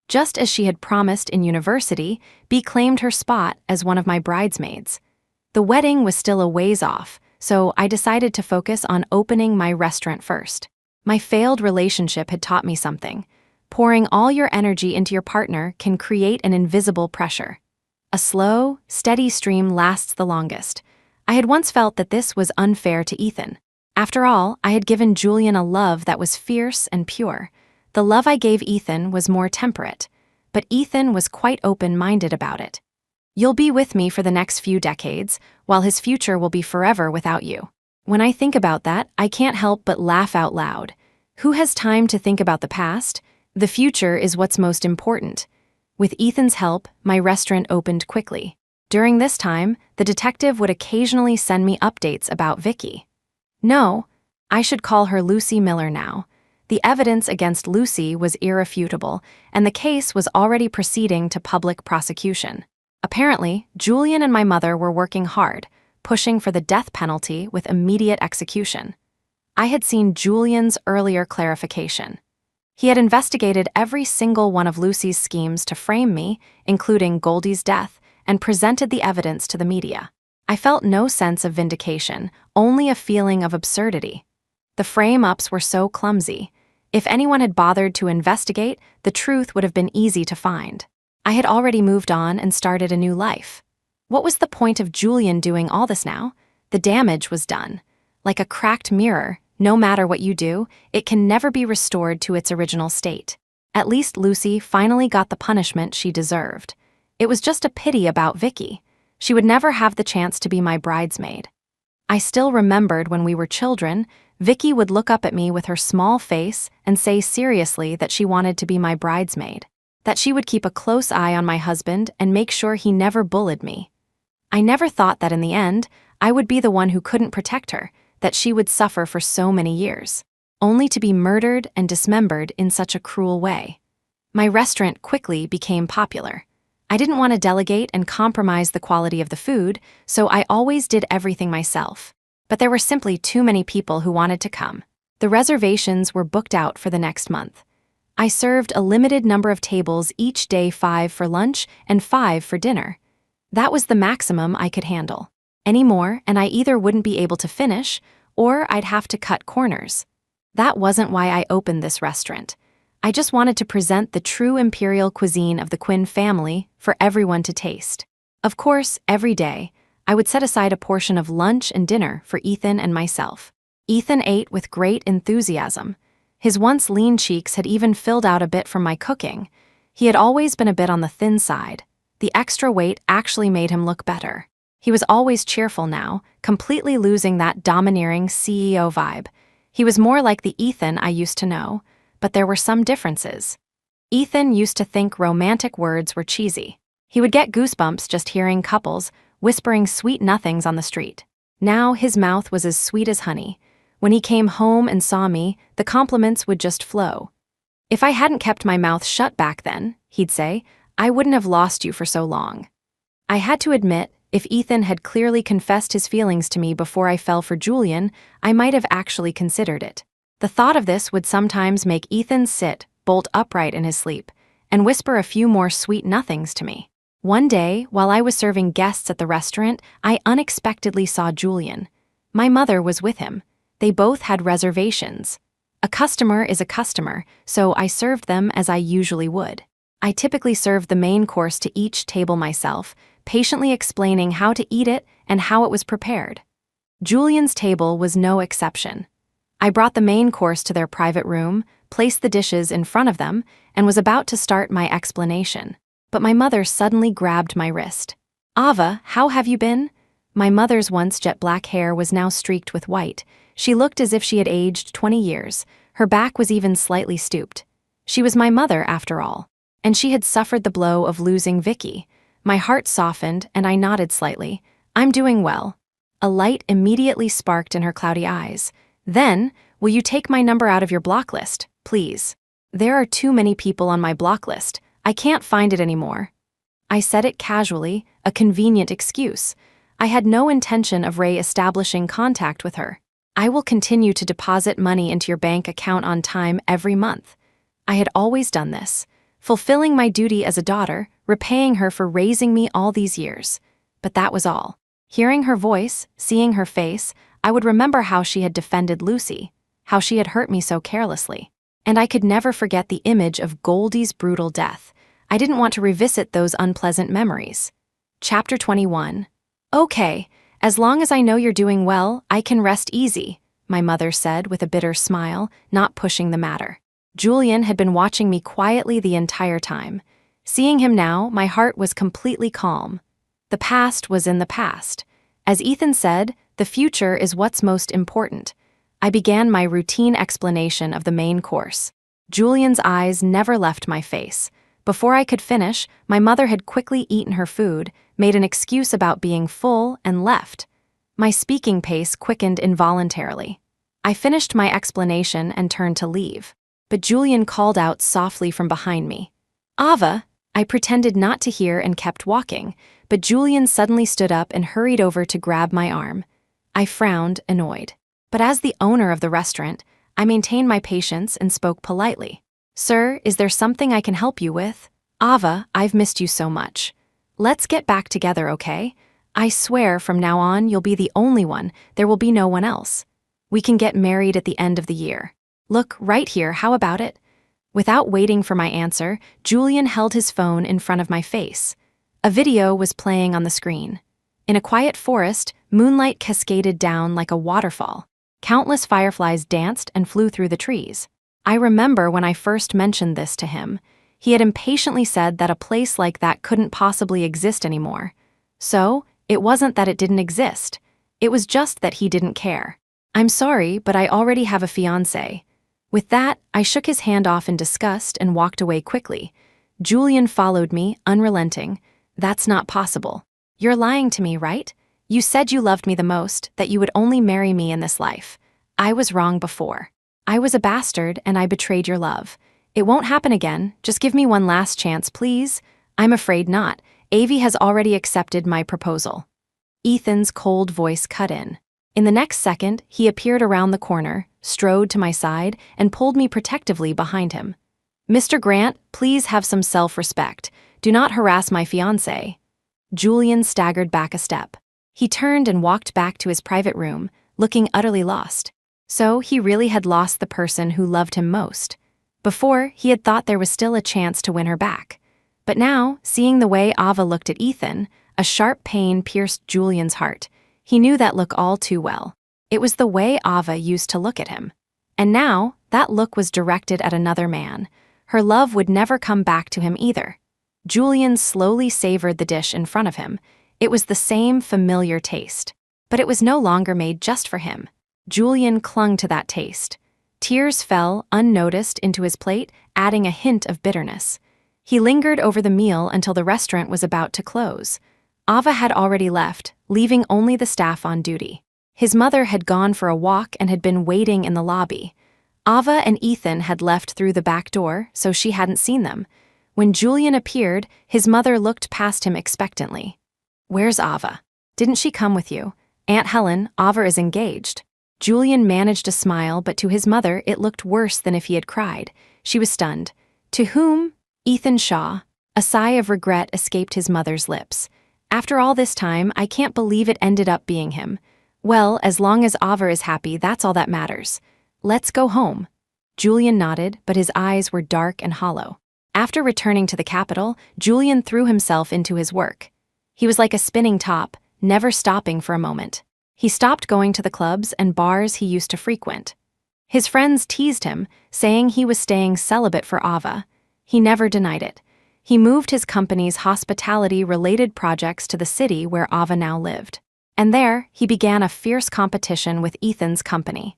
Just as she had promised in university, Bea claimed her spot as one of my bridesmaids. The wedding was still a ways off, so I decided to focus on opening my restaurant first. My failed relationship had taught me something. Pouring all your energy into your partner can create an invisible pressure. A slow, steady stream lasts the longest. I had once felt that this was unfair to Ethan. After all, I had given Julian a love that was fierce and pure. The love I gave Ethan was more temperate, but Ethan was quite open-minded about it. "You'll be with me for the next few decades, while his future will be forever without you." When I think about that, I can't help but laugh out loud. Who has time to think about the past? The future is what's most important. With Ethan's help, my restaurant opened quickly. During this time, the detective would occasionally send me updates about Vicky. No, I should call her Lucy Miller now. The evidence against Lucy was irrefutable, and the case was already proceeding to public prosecution. Apparently, Julian and my mother were working hard, pushing for the death penalty with immediate execution. I had seen Julian's earlier clarification. He had investigated every single one of Lucy's schemes to frame me, including Goldie's death, and presented the evidence to the media. I felt no sense of vindication, only a feeling of absurdity. The frame-ups were so clumsy. If anyone had bothered to investigate, the truth would have been easy to find. I had already moved on and started a new life. What was the point of Julian doing all this now? The damage was done. Like a cracked mirror, no matter what you do, it can never be restored to its original state. At least Lucy finally got the punishment she deserved. It was just a pity about Vicky. She would never have the chance to be my bridesmaid. I still remembered when we were children, Vicky would look up at me with her small face and say seriously that she wanted to be my bridesmaid, that she would keep a close eye on my husband and make sure he never bullied me. I never thought that in the end, I would be the one who couldn't protect her, that she would suffer for so many years, only to be murdered and dismembered in such a cruel way. My restaurant quickly became popular. I didn't want to delegate and compromise the quality of the food, so I always did everything myself. But there were simply too many people who wanted to come. The reservations were booked out for the next month. I served a limited number of tables each day, 5 for lunch and 5 for dinner. That was the maximum I could handle. Any more, and I either wouldn't be able to finish, or I'd have to cut corners. That wasn't why I opened this restaurant. I just wanted to present the true imperial cuisine of the Quinn family for everyone to taste. Of course, every day, I would set aside a portion of lunch and dinner for Ethan and myself. Ethan ate with great enthusiasm. His once lean cheeks had even filled out a bit from my cooking. He had always been a bit on the thin side. The extra weight actually made him look better. He was always cheerful now, completely losing that domineering CEO vibe. He was more like the Ethan I used to know, but there were some differences. Ethan used to think romantic words were cheesy. He would get goosebumps just hearing couples whispering sweet nothings on the street. Now his mouth was as sweet as honey. When he came home and saw me, the compliments would just flow. "If I hadn't kept my mouth shut back then," he'd say, "I wouldn't have lost you for so long." I had to admit, if Ethan had clearly confessed his feelings to me before I fell for Julian, I might have actually considered it. The thought of this would sometimes make Ethan sit bolt upright in his sleep and whisper a few more sweet nothings to me. One day, while I was serving guests at the restaurant, I unexpectedly saw Julian. My mother was with him. They both had reservations. A customer is a customer, so I served them as I usually would. I typically served the main course to each table myself, patiently explaining how to eat it and how it was prepared. Julian's table was no exception. I brought the main course to their private room, placed the dishes in front of them, and was about to start my explanation. But my mother suddenly grabbed my wrist. "Ava, how have you been?" My mother's once jet black hair was now streaked with white. She looked as if she had aged 20 years. Her back was even slightly stooped. She was my mother, after all. And she had suffered the blow of losing Vicky. My heart softened, and I nodded slightly. "I'm doing well." A light immediately sparked in her cloudy eyes. "Then, will you take my number out of your block list, please? There are too many people on my block list. I can't find it anymore." I said it casually, a convenient excuse. I had no intention of re-establishing contact with her. "I will continue to deposit money into your bank account on time every month." I had always done this, fulfilling my duty as a daughter, repaying her for raising me all these years. But that was all. Hearing her voice, seeing her face, I would remember how she had defended Lucy, how she had hurt me so carelessly. And I could never forget the image of Goldie's brutal death. I didn't want to revisit those unpleasant memories. Chapter 21. "Okay, as long as I know you're doing well, I can rest easy," my mother said with a bitter smile, not pushing the matter. Julian had been watching me quietly the entire time. Seeing him now, my heart was completely calm. The past was in the past. As Ethan said, the future is what's most important. I began my routine explanation of the main course. Julian's eyes never left my face, Before I could finish, my mother had quickly eaten her food, made an excuse about being full, and left. My speaking pace quickened involuntarily. I finished my explanation and turned to leave, but Julian called out softly from behind me. "Ava!" I pretended not to hear and kept walking, but Julian suddenly stood up and hurried over to grab my arm. I frowned, annoyed. But as the owner of the restaurant, I maintained my patience and spoke politely. "Sir, is there something I can help you with? Ava, I've missed you so much. Let's get back together, okay? I swear from now on you'll be the only one, there will be no one else. We can get married at the end of the year. Look, right here, how about it?" Without waiting for my answer, Julian held his phone in front of my face. A video was playing on the screen. In a quiet forest, moonlight cascaded down like a waterfall. Countless fireflies danced and flew through the trees. I remember when I first mentioned this to him, he had impatiently said that a place like that couldn't possibly exist anymore. So, it wasn't that it didn't exist. It was just that he didn't care. "I'm sorry, but I already have a fiancé." With that, I shook his hand off in disgust and walked away quickly. Julian followed me, unrelenting. "That's not possible. You're lying to me, right? You said you loved me the most, that you would only marry me in this life. I was wrong before. I was a bastard and I betrayed your love. It won't happen again, just give me one last chance, please." "I'm afraid not. Avi has already accepted my proposal." Ethan's cold voice cut in. In the next second, he appeared around the corner, strode to my side, and pulled me protectively behind him. "Mr. Grant, please have some self-respect. Do not harass my fiancé." Julian staggered back a step. He turned and walked back to his private room, looking utterly lost. So he really had lost the person who loved him most. Before, he had thought there was still a chance to win her back. But now, seeing the way Ava looked at Ethan, a sharp pain pierced Julian's heart. He knew that look all too well. It was the way Ava used to look at him. And now, that look was directed at another man. Her love would never come back to him either. Julian slowly savored the dish in front of him. It was the same familiar taste. But it was no longer made just for him. Julian clung to that taste. Tears fell, unnoticed, into his plate, adding a hint of bitterness. He lingered over the meal until the restaurant was about to close. Ava had already left, leaving only the staff on duty. His mother had gone for a walk and had been waiting in the lobby. Ava and Ethan had left through the back door, so she hadn't seen them. When Julian appeared, his mother looked past him expectantly. "Where's Ava? Didn't she come with you? Aunt Helen, Ava is engaged." Julian managed a smile, but to his mother it looked worse than if he had cried. She was stunned. "To whom?" "Ethan Shaw." A sigh of regret escaped his mother's lips. "After all this time, I can't believe it ended up being him. Well, as long as Ava is happy, that's all that matters. Let's go home." Julian nodded, but his eyes were dark and hollow. After returning to the capital, Julian threw himself into his work. He was like a spinning top, never stopping for a moment. He stopped going to the clubs and bars he used to frequent. His friends teased him, saying he was staying celibate for Ava. He never denied it. He moved his company's hospitality-related projects to the city where Ava now lived. And there, he began a fierce competition with Ethan's company.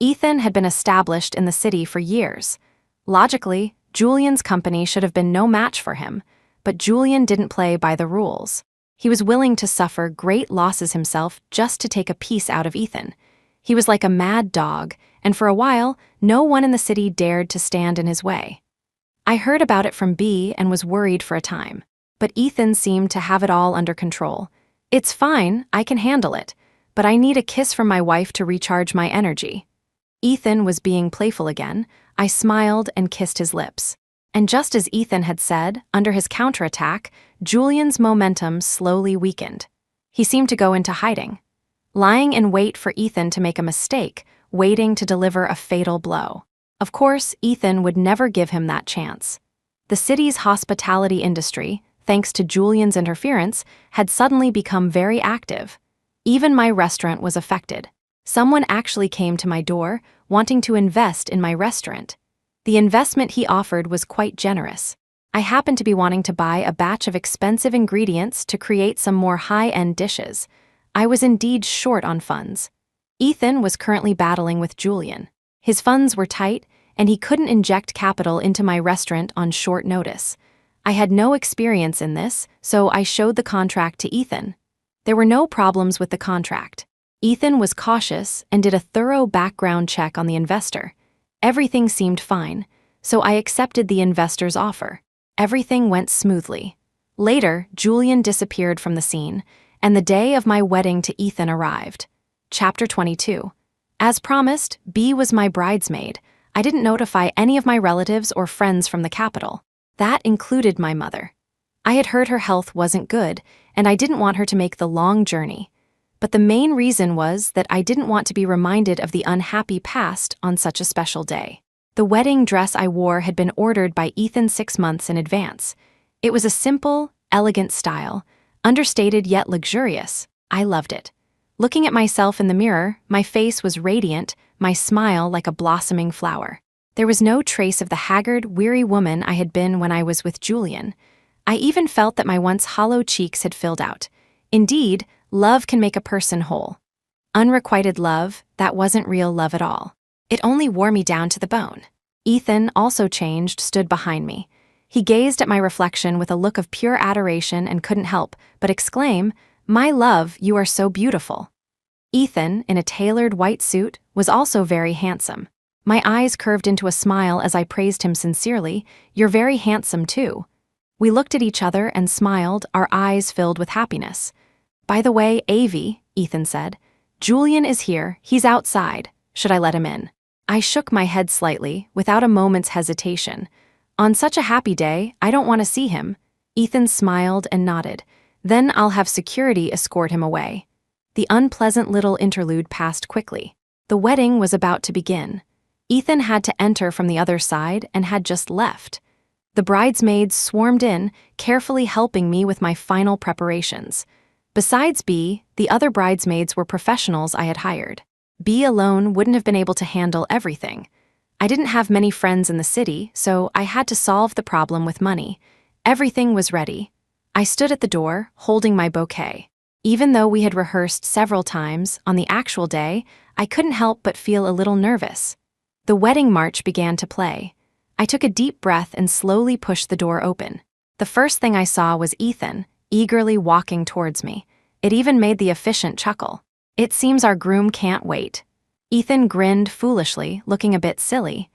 Ethan had been established in the city for years. Logically, Julian's company should have been no match for him, but Julian didn't play by the rules. He was willing to suffer great losses himself just to take a piece out of Ethan. He was like a mad dog, and for a while, no one in the city dared to stand in his way. I heard about it from B and was worried for a time, but Ethan seemed to have it all under control. "It's fine, I can handle it, but I need a kiss from my wife to recharge my energy." Ethan was being playful again. I smiled and kissed his lips. And just as Ethan had said, under his counterattack, Julian's momentum slowly weakened. He seemed to go into hiding, lying in wait for Ethan to make a mistake, waiting to deliver a fatal blow. Of course, Ethan would never give him that chance. The city's hospitality industry, thanks to Julian's interference, had suddenly become very active. Even my restaurant was affected. Someone actually came to my door, wanting to invest in my restaurant. The investment he offered was quite generous. I happened to be wanting to buy a batch of expensive ingredients to create some more high-end dishes. I was indeed short on funds. Ethan was currently battling with Julian. His funds were tight, and he couldn't inject capital into my restaurant on short notice. I had no experience in this, so I showed the contract to Ethan. There were no problems with the contract. Ethan was cautious and did a thorough background check on the investor. Everything seemed fine, so I accepted the investor's offer. Everything went smoothly. Later, Julian disappeared from the scene, and the day of my wedding to Ethan arrived. Chapter 22. As promised, B was my bridesmaid. I didn't notify any of my relatives or friends from the capital. That included my mother. I had heard her health wasn't good, and I didn't want her to make the long journey. But the main reason was that I didn't want to be reminded of the unhappy past on such a special day. The wedding dress I wore had been ordered by Ethan 6 months in advance. It was a simple, elegant style, understated yet luxurious. I loved it. Looking at myself in the mirror, my face was radiant, my smile like a blossoming flower. There was no trace of the haggard, weary woman I had been when I was with Julian. I even felt that my once hollow cheeks had filled out. Indeed, love can make a person whole. Unrequited love, that wasn't real love at all. It only wore me down to the bone. Ethan, also changed, stood behind me. He gazed at my reflection with a look of pure adoration and couldn't help but exclaim, "My love, you are so beautiful." Ethan, in a tailored white suit, was also very handsome. My eyes curved into a smile as I praised him sincerely. "You're very handsome too." We looked at each other and smiled, our eyes filled with happiness. "By the way, Avi," Ethan said, "Julian is here, he's outside. Should I let him in?" I shook my head slightly, without a moment's hesitation. "On such a happy day, I don't want to see him." Ethan smiled and nodded. "Then I'll have security escort him away." The unpleasant little interlude passed quickly. The wedding was about to begin. Ethan had to enter from the other side and had just left. The bridesmaids swarmed in, carefully helping me with my final preparations. Besides B, the other bridesmaids were professionals I had hired. B alone wouldn't have been able to handle everything. I didn't have many friends in the city, so I had to solve the problem with money. Everything was ready. I stood at the door, holding my bouquet. Even though we had rehearsed several times, on the actual day, I couldn't help but feel a little nervous. The wedding march began to play. I took a deep breath and slowly pushed the door open. The first thing I saw was Ethan, eagerly walking towards me. It even made the officiant chuckle. "It seems our groom can't wait." Ethan grinned foolishly, looking a bit silly.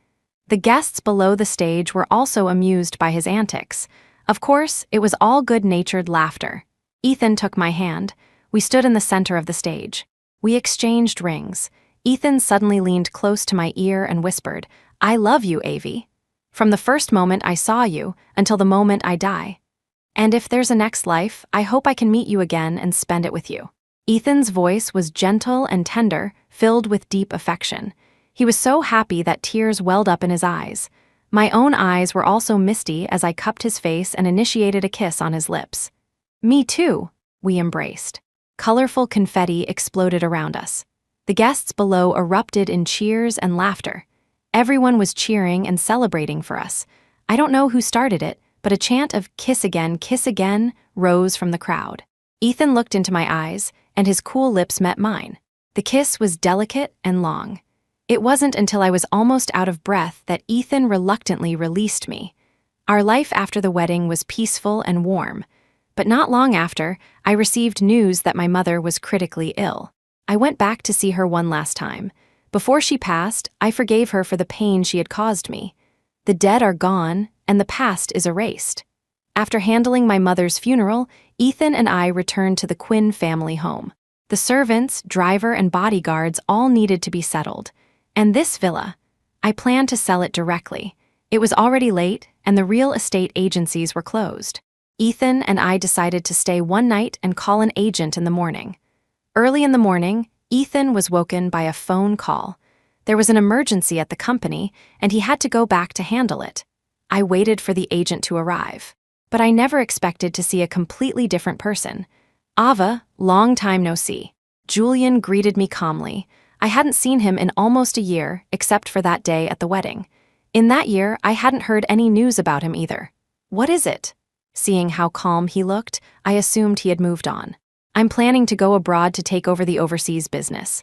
The guests below the stage were also amused by his antics. Of course, it was all good-natured laughter. Ethan took my hand. We stood in the center of the stage. We exchanged rings. Ethan suddenly leaned close to my ear and whispered, "I love you, Avi. From the first moment I saw you until the moment I die. And if there's a next life, I hope I can meet you again and spend it with you." Ethan's voice was gentle and tender, filled with deep affection. He was so happy that tears welled up in his eyes. My own eyes were also misty as I cupped his face and initiated a kiss on his lips. "Me too," we embraced. Colorful confetti exploded around us. The guests below erupted in cheers and laughter. Everyone was cheering and celebrating for us. I don't know who started it, but a chant of kiss again, rose from the crowd. Ethan looked into my eyes, and his cool lips met mine. The kiss was delicate and long. It wasn't until I was almost out of breath that Ethan reluctantly released me. Our life after the wedding was peaceful and warm, but not long after, I received news that my mother was critically ill. I went back to see her one last time. Before she passed, I forgave her for the pain she had caused me. The dead are gone, and the past is erased. After handling my mother's funeral, Ethan and I returned to the Quinn family home. The servants, driver, and bodyguards all needed to be settled. And this villa, I planned to sell it directly. It was already late, and the real estate agencies were closed. Ethan and I decided to stay one night and call an agent in the morning. Early in the morning, Ethan was woken by a phone call. There was an emergency at the company, and he had to go back to handle it. I waited for the agent to arrive. But I never expected to see a completely different person. "Ava, long time no see." Julian greeted me calmly. I hadn't seen him in almost a year, except for that day at the wedding. In that year, I hadn't heard any news about him either. "What is it?" Seeing how calm he looked, I assumed he had moved on. "I'm planning to go abroad to take over the overseas business.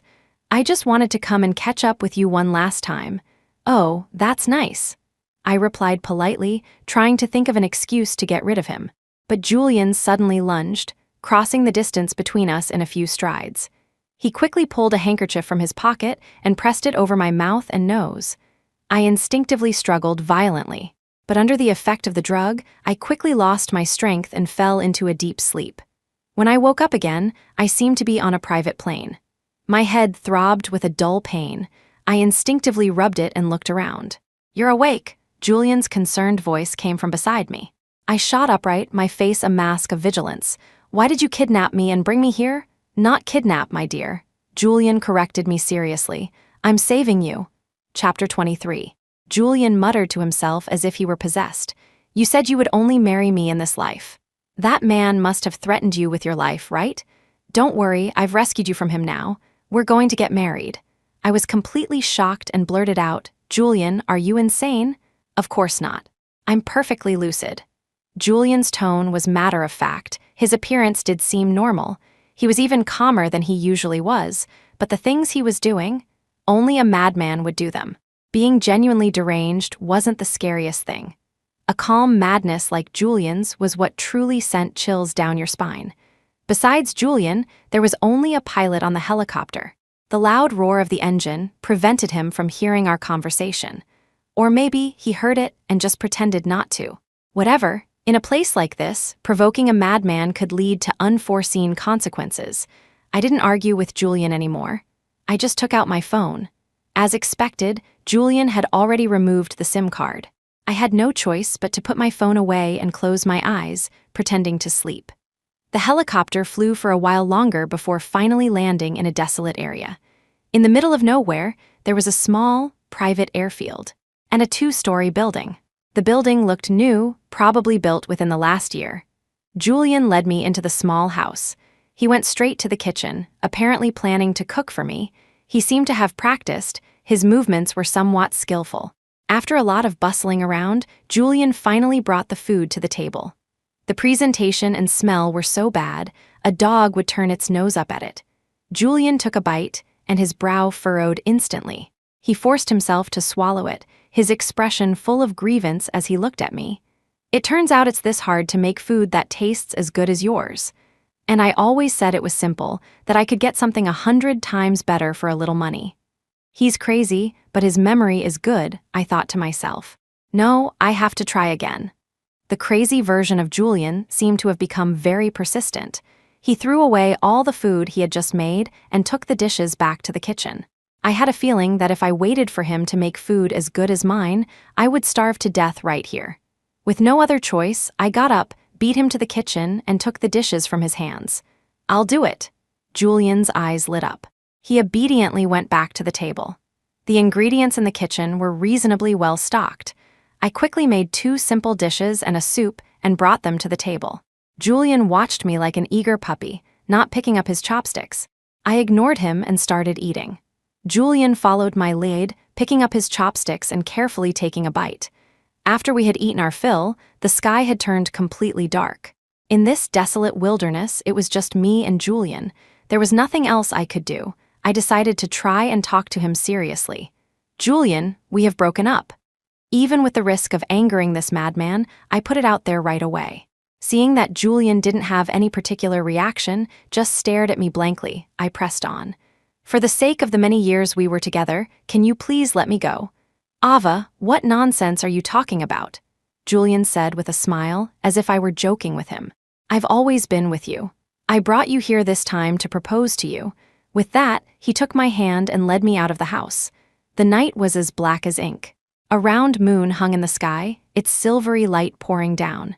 I just wanted to come and catch up with you one last time." "Oh, that's nice." I replied politely, trying to think of an excuse to get rid of him. But Julian suddenly lunged, crossing the distance between us in a few strides. He quickly pulled a handkerchief from his pocket and pressed it over my mouth and nose. I instinctively struggled violently, but under the effect of the drug, I quickly lost my strength and fell into a deep sleep. When I woke up again, I seemed to be on a private plane. My head throbbed with a dull pain. I instinctively rubbed it and looked around. "You're awake," Julian's concerned voice came from beside me. I shot upright, my face a mask of vigilance. "Why did you kidnap me and bring me here?" "Not kidnap, my dear," Julian corrected me seriously. "I'm saving you." Chapter 23. Julian muttered to himself as if he were possessed. "You said you would only marry me in this life. That man must have threatened you with your life, right? Don't worry, I've rescued you from him now. We're going to get married." I was completely shocked and blurted out, "Julian, are you insane?" "Of course not. I'm perfectly lucid." Julian's tone was matter-of-fact. His appearance did seem normal. He was even calmer than he usually was, but the things he was doing, only a madman would do them. Being genuinely deranged wasn't the scariest thing. A calm madness like Julian's was what truly sent chills down your spine. Besides Julian, there was only a pilot on the helicopter. The loud roar of the engine prevented him from hearing our conversation. Or maybe he heard it and just pretended not to. Whatever, in a place like this, provoking a madman could lead to unforeseen consequences. I didn't argue with Julian anymore. I just took out my phone. As expected, Julian had already removed the SIM card. I had no choice but to put my phone away and close my eyes, pretending to sleep. The helicopter flew for a while longer before finally landing in a desolate area. In the middle of nowhere, there was a small, private airfield and a 2-story building. The building looked new, probably built within the last year. Julian led me into the small house. He went straight to the kitchen, apparently planning to cook for me. He seemed to have practiced. His movements were somewhat skillful. After a lot of bustling around, Julian finally brought the food to the table. The presentation and smell were so bad, a dog would turn its nose up at it. Julian took a bite, and his brow furrowed instantly. He forced himself to swallow it, his expression full of grievance as he looked at me. "It turns out it's this hard to make food that tastes as good as yours. And I always said it was simple, that I could get something 100 times better for a little money." He's crazy, but his memory is good, I thought to myself. No, I have to try again. The crazy version of Julian seemed to have become very persistent. He threw away all the food he had just made and took the dishes back to the kitchen. I had a feeling that if I waited for him to make food as good as mine, I would starve to death right here. With no other choice, I got up, beat him to the kitchen, and took the dishes from his hands. "I'll do it." Julian's eyes lit up. He obediently went back to the table. The ingredients in the kitchen were reasonably well stocked. I quickly made 2 simple dishes and a soup and brought them to the table. Julian watched me like an eager puppy, not picking up his chopsticks. I ignored him and started eating. Julian followed my lead, picking up his chopsticks and carefully taking a bite. After we had eaten our fill, the sky had turned completely dark. In this desolate wilderness, it was just me and Julian. There was nothing else I could do. I decided to try and talk to him seriously. "Julian, we have broken up." Even with the risk of angering this madman, I put it out there right away. Seeing that Julian didn't have any particular reaction, just stared at me blankly, I pressed on. "For the sake of the many years we were together, can you please let me go?" "Ava, what nonsense are you talking about?" Julian said with a smile, as if I were joking with him. "I've always been with you. I brought you here this time to propose to you." With that, he took my hand and led me out of the house. The night was as black as ink. A round moon hung in the sky, its silvery light pouring down.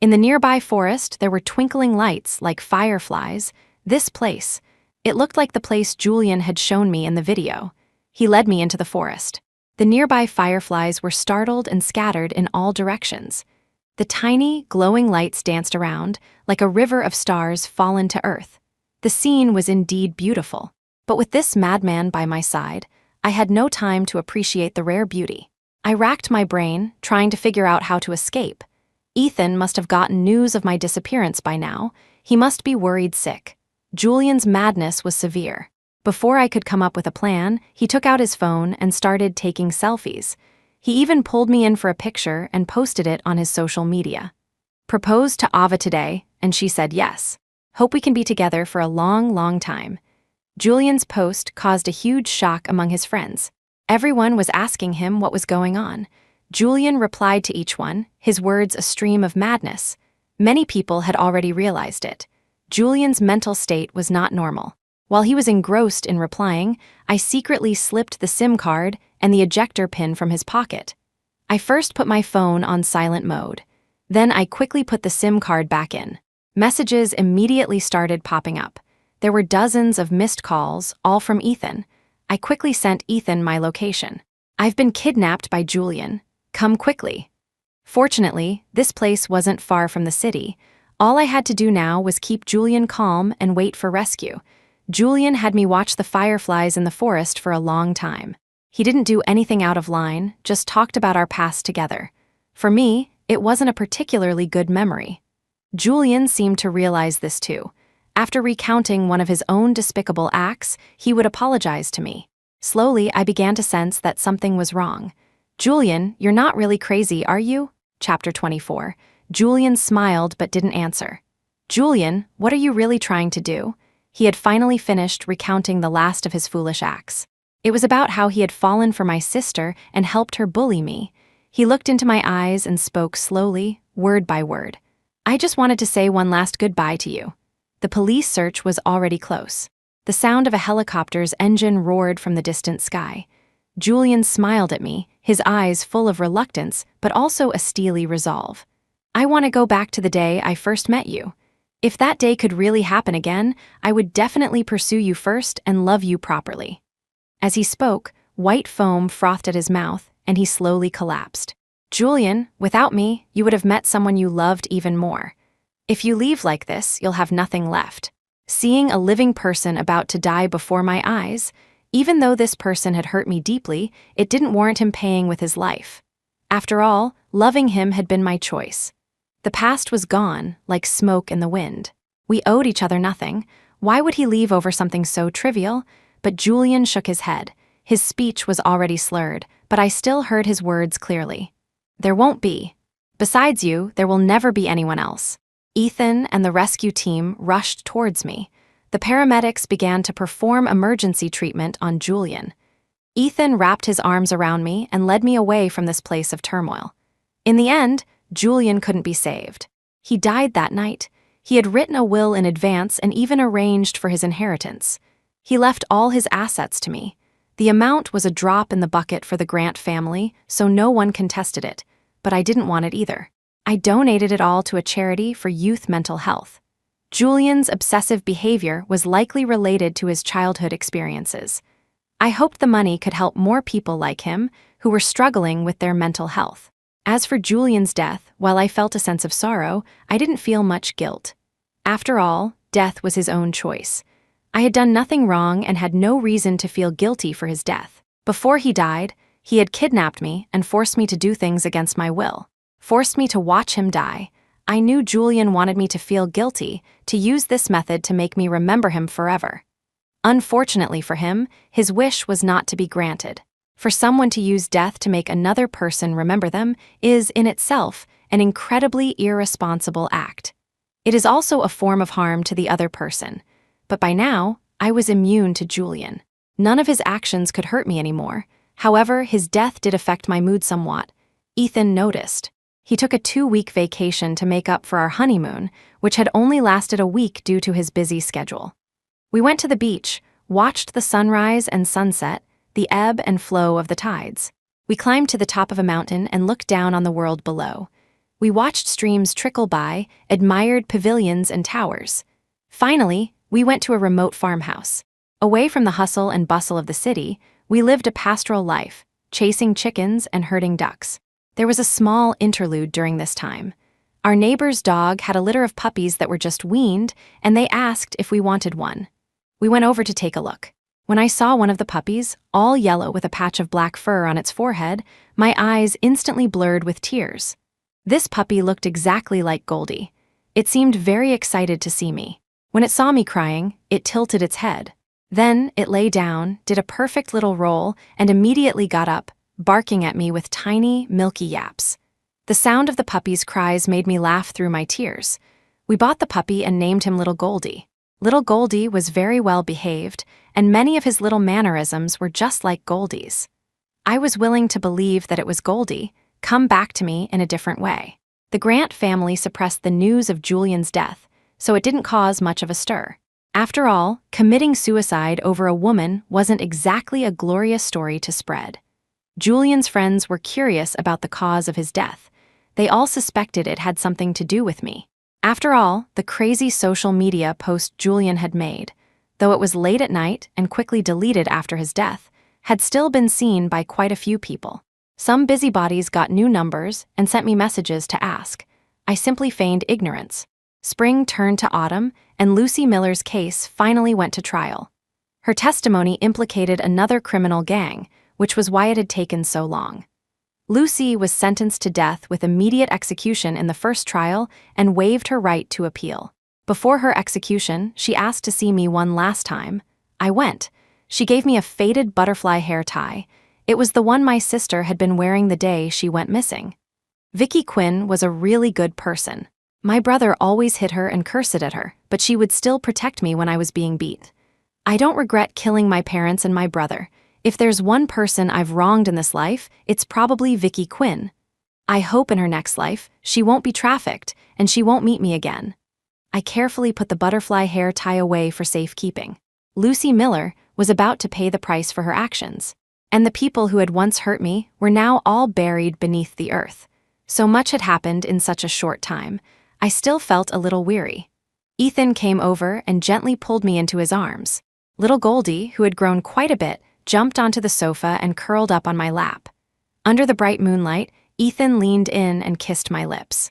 In the nearby forest, there were twinkling lights like fireflies. This place, it looked like the place Julian had shown me in the video. He led me into the forest. The nearby fireflies were startled and scattered in all directions. The tiny, glowing lights danced around, like a river of stars fallen to earth. The scene was indeed beautiful, but with this madman by my side, I had no time to appreciate the rare beauty. I racked my brain, trying to figure out how to escape. Ethan must have gotten news of my disappearance by now. He must be worried sick. Julian's madness was severe. Before I could come up with a plan, he took out his phone and started taking selfies. He even pulled me in for a picture and posted it on his social media. Proposed to Ava today, and she said yes. Hope we can be together for a long, long time. Julian's post caused a huge shock among his friends. Everyone was asking him what was going on. Julian replied to each one, his words a stream of madness. Many people had already realized it. Julian's mental state was not normal. While he was engrossed in replying, I secretly slipped the SIM card and the ejector pin from his pocket. I first put my phone on silent mode. Then I quickly put the SIM card back in. Messages immediately started popping up. There were dozens of missed calls, all from Ethan. I quickly sent Ethan my location. I've been kidnapped by Julian. Come quickly. Fortunately, this place wasn't far from the city. All I had to do now was keep Julian calm and wait for rescue. Julian had me watch the fireflies in the forest for a long time. He didn't do anything out of line, just talked about our past together. For me, it wasn't a particularly good memory. Julian seemed to realize this too. After recounting one of his own despicable acts, he would apologize to me. Slowly, I began to sense that something was wrong. Julian, you're not really crazy, are you? Chapter 24. Julian smiled but didn't answer. Julian, what are you really trying to do? He had finally finished recounting the last of his foolish acts. It was about how he had fallen for my sister and helped her bully me. He looked into my eyes and spoke slowly, word by word. I just wanted to say one last goodbye to you. The police search was already close. The sound of a helicopter's engine roared from the distant sky. Julian smiled at me, his eyes full of reluctance, but also a steely resolve. I want to go back to the day I first met you. If that day could really happen again, I would definitely pursue you first and love you properly. As he spoke, white foam frothed at his mouth, and he slowly collapsed. Julian, without me, you would have met someone you loved even more. If you leave like this, you'll have nothing left. Seeing a living person about to die before my eyes, even though this person had hurt me deeply, it didn't warrant him paying with his life. After all, loving him had been my choice. The past was gone, like smoke in the wind. We owed each other nothing. Why would he leave over something so trivial? But Julian shook his head. His speech was already slurred, but I still heard his words clearly. There won't be. Besides you, there will never be anyone else. Ethan and the rescue team rushed towards me. The paramedics began to perform emergency treatment on Julian. Ethan wrapped his arms around me and led me away from this place of turmoil. In the end, Julian couldn't be saved. He died that night. He had written a will in advance and even arranged for his inheritance. He left all his assets to me. The amount was a drop in the bucket for the Grant family, so no one contested it, but I didn't want it either. I donated it all to a charity for youth mental health. Julian's obsessive behavior was likely related to his childhood experiences. I hoped the money could help more people like him who were struggling with their mental health. As for Julian's death, while I felt a sense of sorrow, I didn't feel much guilt. After all, death was his own choice. I had done nothing wrong and had no reason to feel guilty for his death. Before he died, he had kidnapped me and forced me to do things against my will. Forced me to watch him die. I knew Julian wanted me to feel guilty, to use this method to make me remember him forever. Unfortunately for him, his wish was not to be granted. For someone to use death to make another person remember them is, in itself, an incredibly irresponsible act. It is also a form of harm to the other person. But by now, I was immune to Julian. None of his actions could hurt me anymore. However, his death did affect my mood somewhat. Ethan noticed. He took a 2-week vacation to make up for our honeymoon, which had only lasted a week due to his busy schedule. We went to the beach, watched the sunrise and sunset, the ebb and flow of the tides. We climbed to the top of a mountain and looked down on the world below. We watched streams trickle by, admired pavilions and towers. Finally, we went to a remote farmhouse. Away from the hustle and bustle of the city, we lived a pastoral life, chasing chickens and herding ducks. There was a small interlude during this time. Our neighbor's dog had a litter of puppies that were just weaned, and they asked if we wanted one. We went over to take a look. When I saw one of the puppies, all yellow with a patch of black fur on its forehead, my eyes instantly blurred with tears. This puppy looked exactly like Goldie. It seemed very excited to see me. When it saw me crying, it tilted its head. Then it lay down, did a perfect little roll, and immediately got up, barking at me with tiny, milky yaps. The sound of the puppy's cries made me laugh through my tears. We bought the puppy and named him Little Goldie. Little Goldie was very well behaved, and many of his little mannerisms were just like Goldie's. I was willing to believe that it was Goldie, come back to me in a different way. The Grant family suppressed the news of Julian's death, so it didn't cause much of a stir. After all, committing suicide over a woman wasn't exactly a glorious story to spread. Julian's friends were curious about the cause of his death. They all suspected it had something to do with me. After all, the crazy social media post Julian had made, though it was late at night and quickly deleted after his death, had still been seen by quite a few people. Some busybodies got new numbers and sent me messages to ask. I simply feigned ignorance. Spring turned to autumn, and Lucy Miller's case finally went to trial. Her testimony implicated another criminal gang, which was why it had taken so long. Lucy was sentenced to death with immediate execution in the first trial and waived her right to appeal. Before her execution, she asked to see me one last time. I went. She gave me a faded butterfly hair tie. It was the one my sister had been wearing the day she went missing. Vicky Quinn was a really good person. My brother always hit her and cursed at her, but she would still protect me when I was being beat. I don't regret killing my parents and my brother. If there's one person I've wronged in this life, it's probably Vicky Quinn. I hope in her next life, she won't be trafficked and she won't meet me again. I carefully put the butterfly hair tie away for safekeeping. Lucy Miller was about to pay the price for her actions, and the people who had once hurt me were now all buried beneath the earth. So much had happened in such a short time. I still felt a little weary. Ethan came over and gently pulled me into his arms. Little Goldie, who had grown quite a bit, jumped onto the sofa and curled up on my lap. Under the bright moonlight, Ethan leaned in and kissed my lips.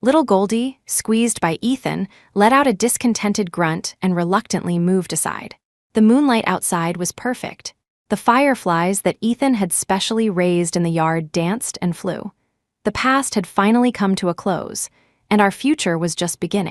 Little Goldie, squeezed by Ethan, let out a discontented grunt and reluctantly moved aside. The moonlight outside was perfect. The fireflies that Ethan had specially raised in the yard danced and flew. The past had finally come to a close, and our future was just beginning.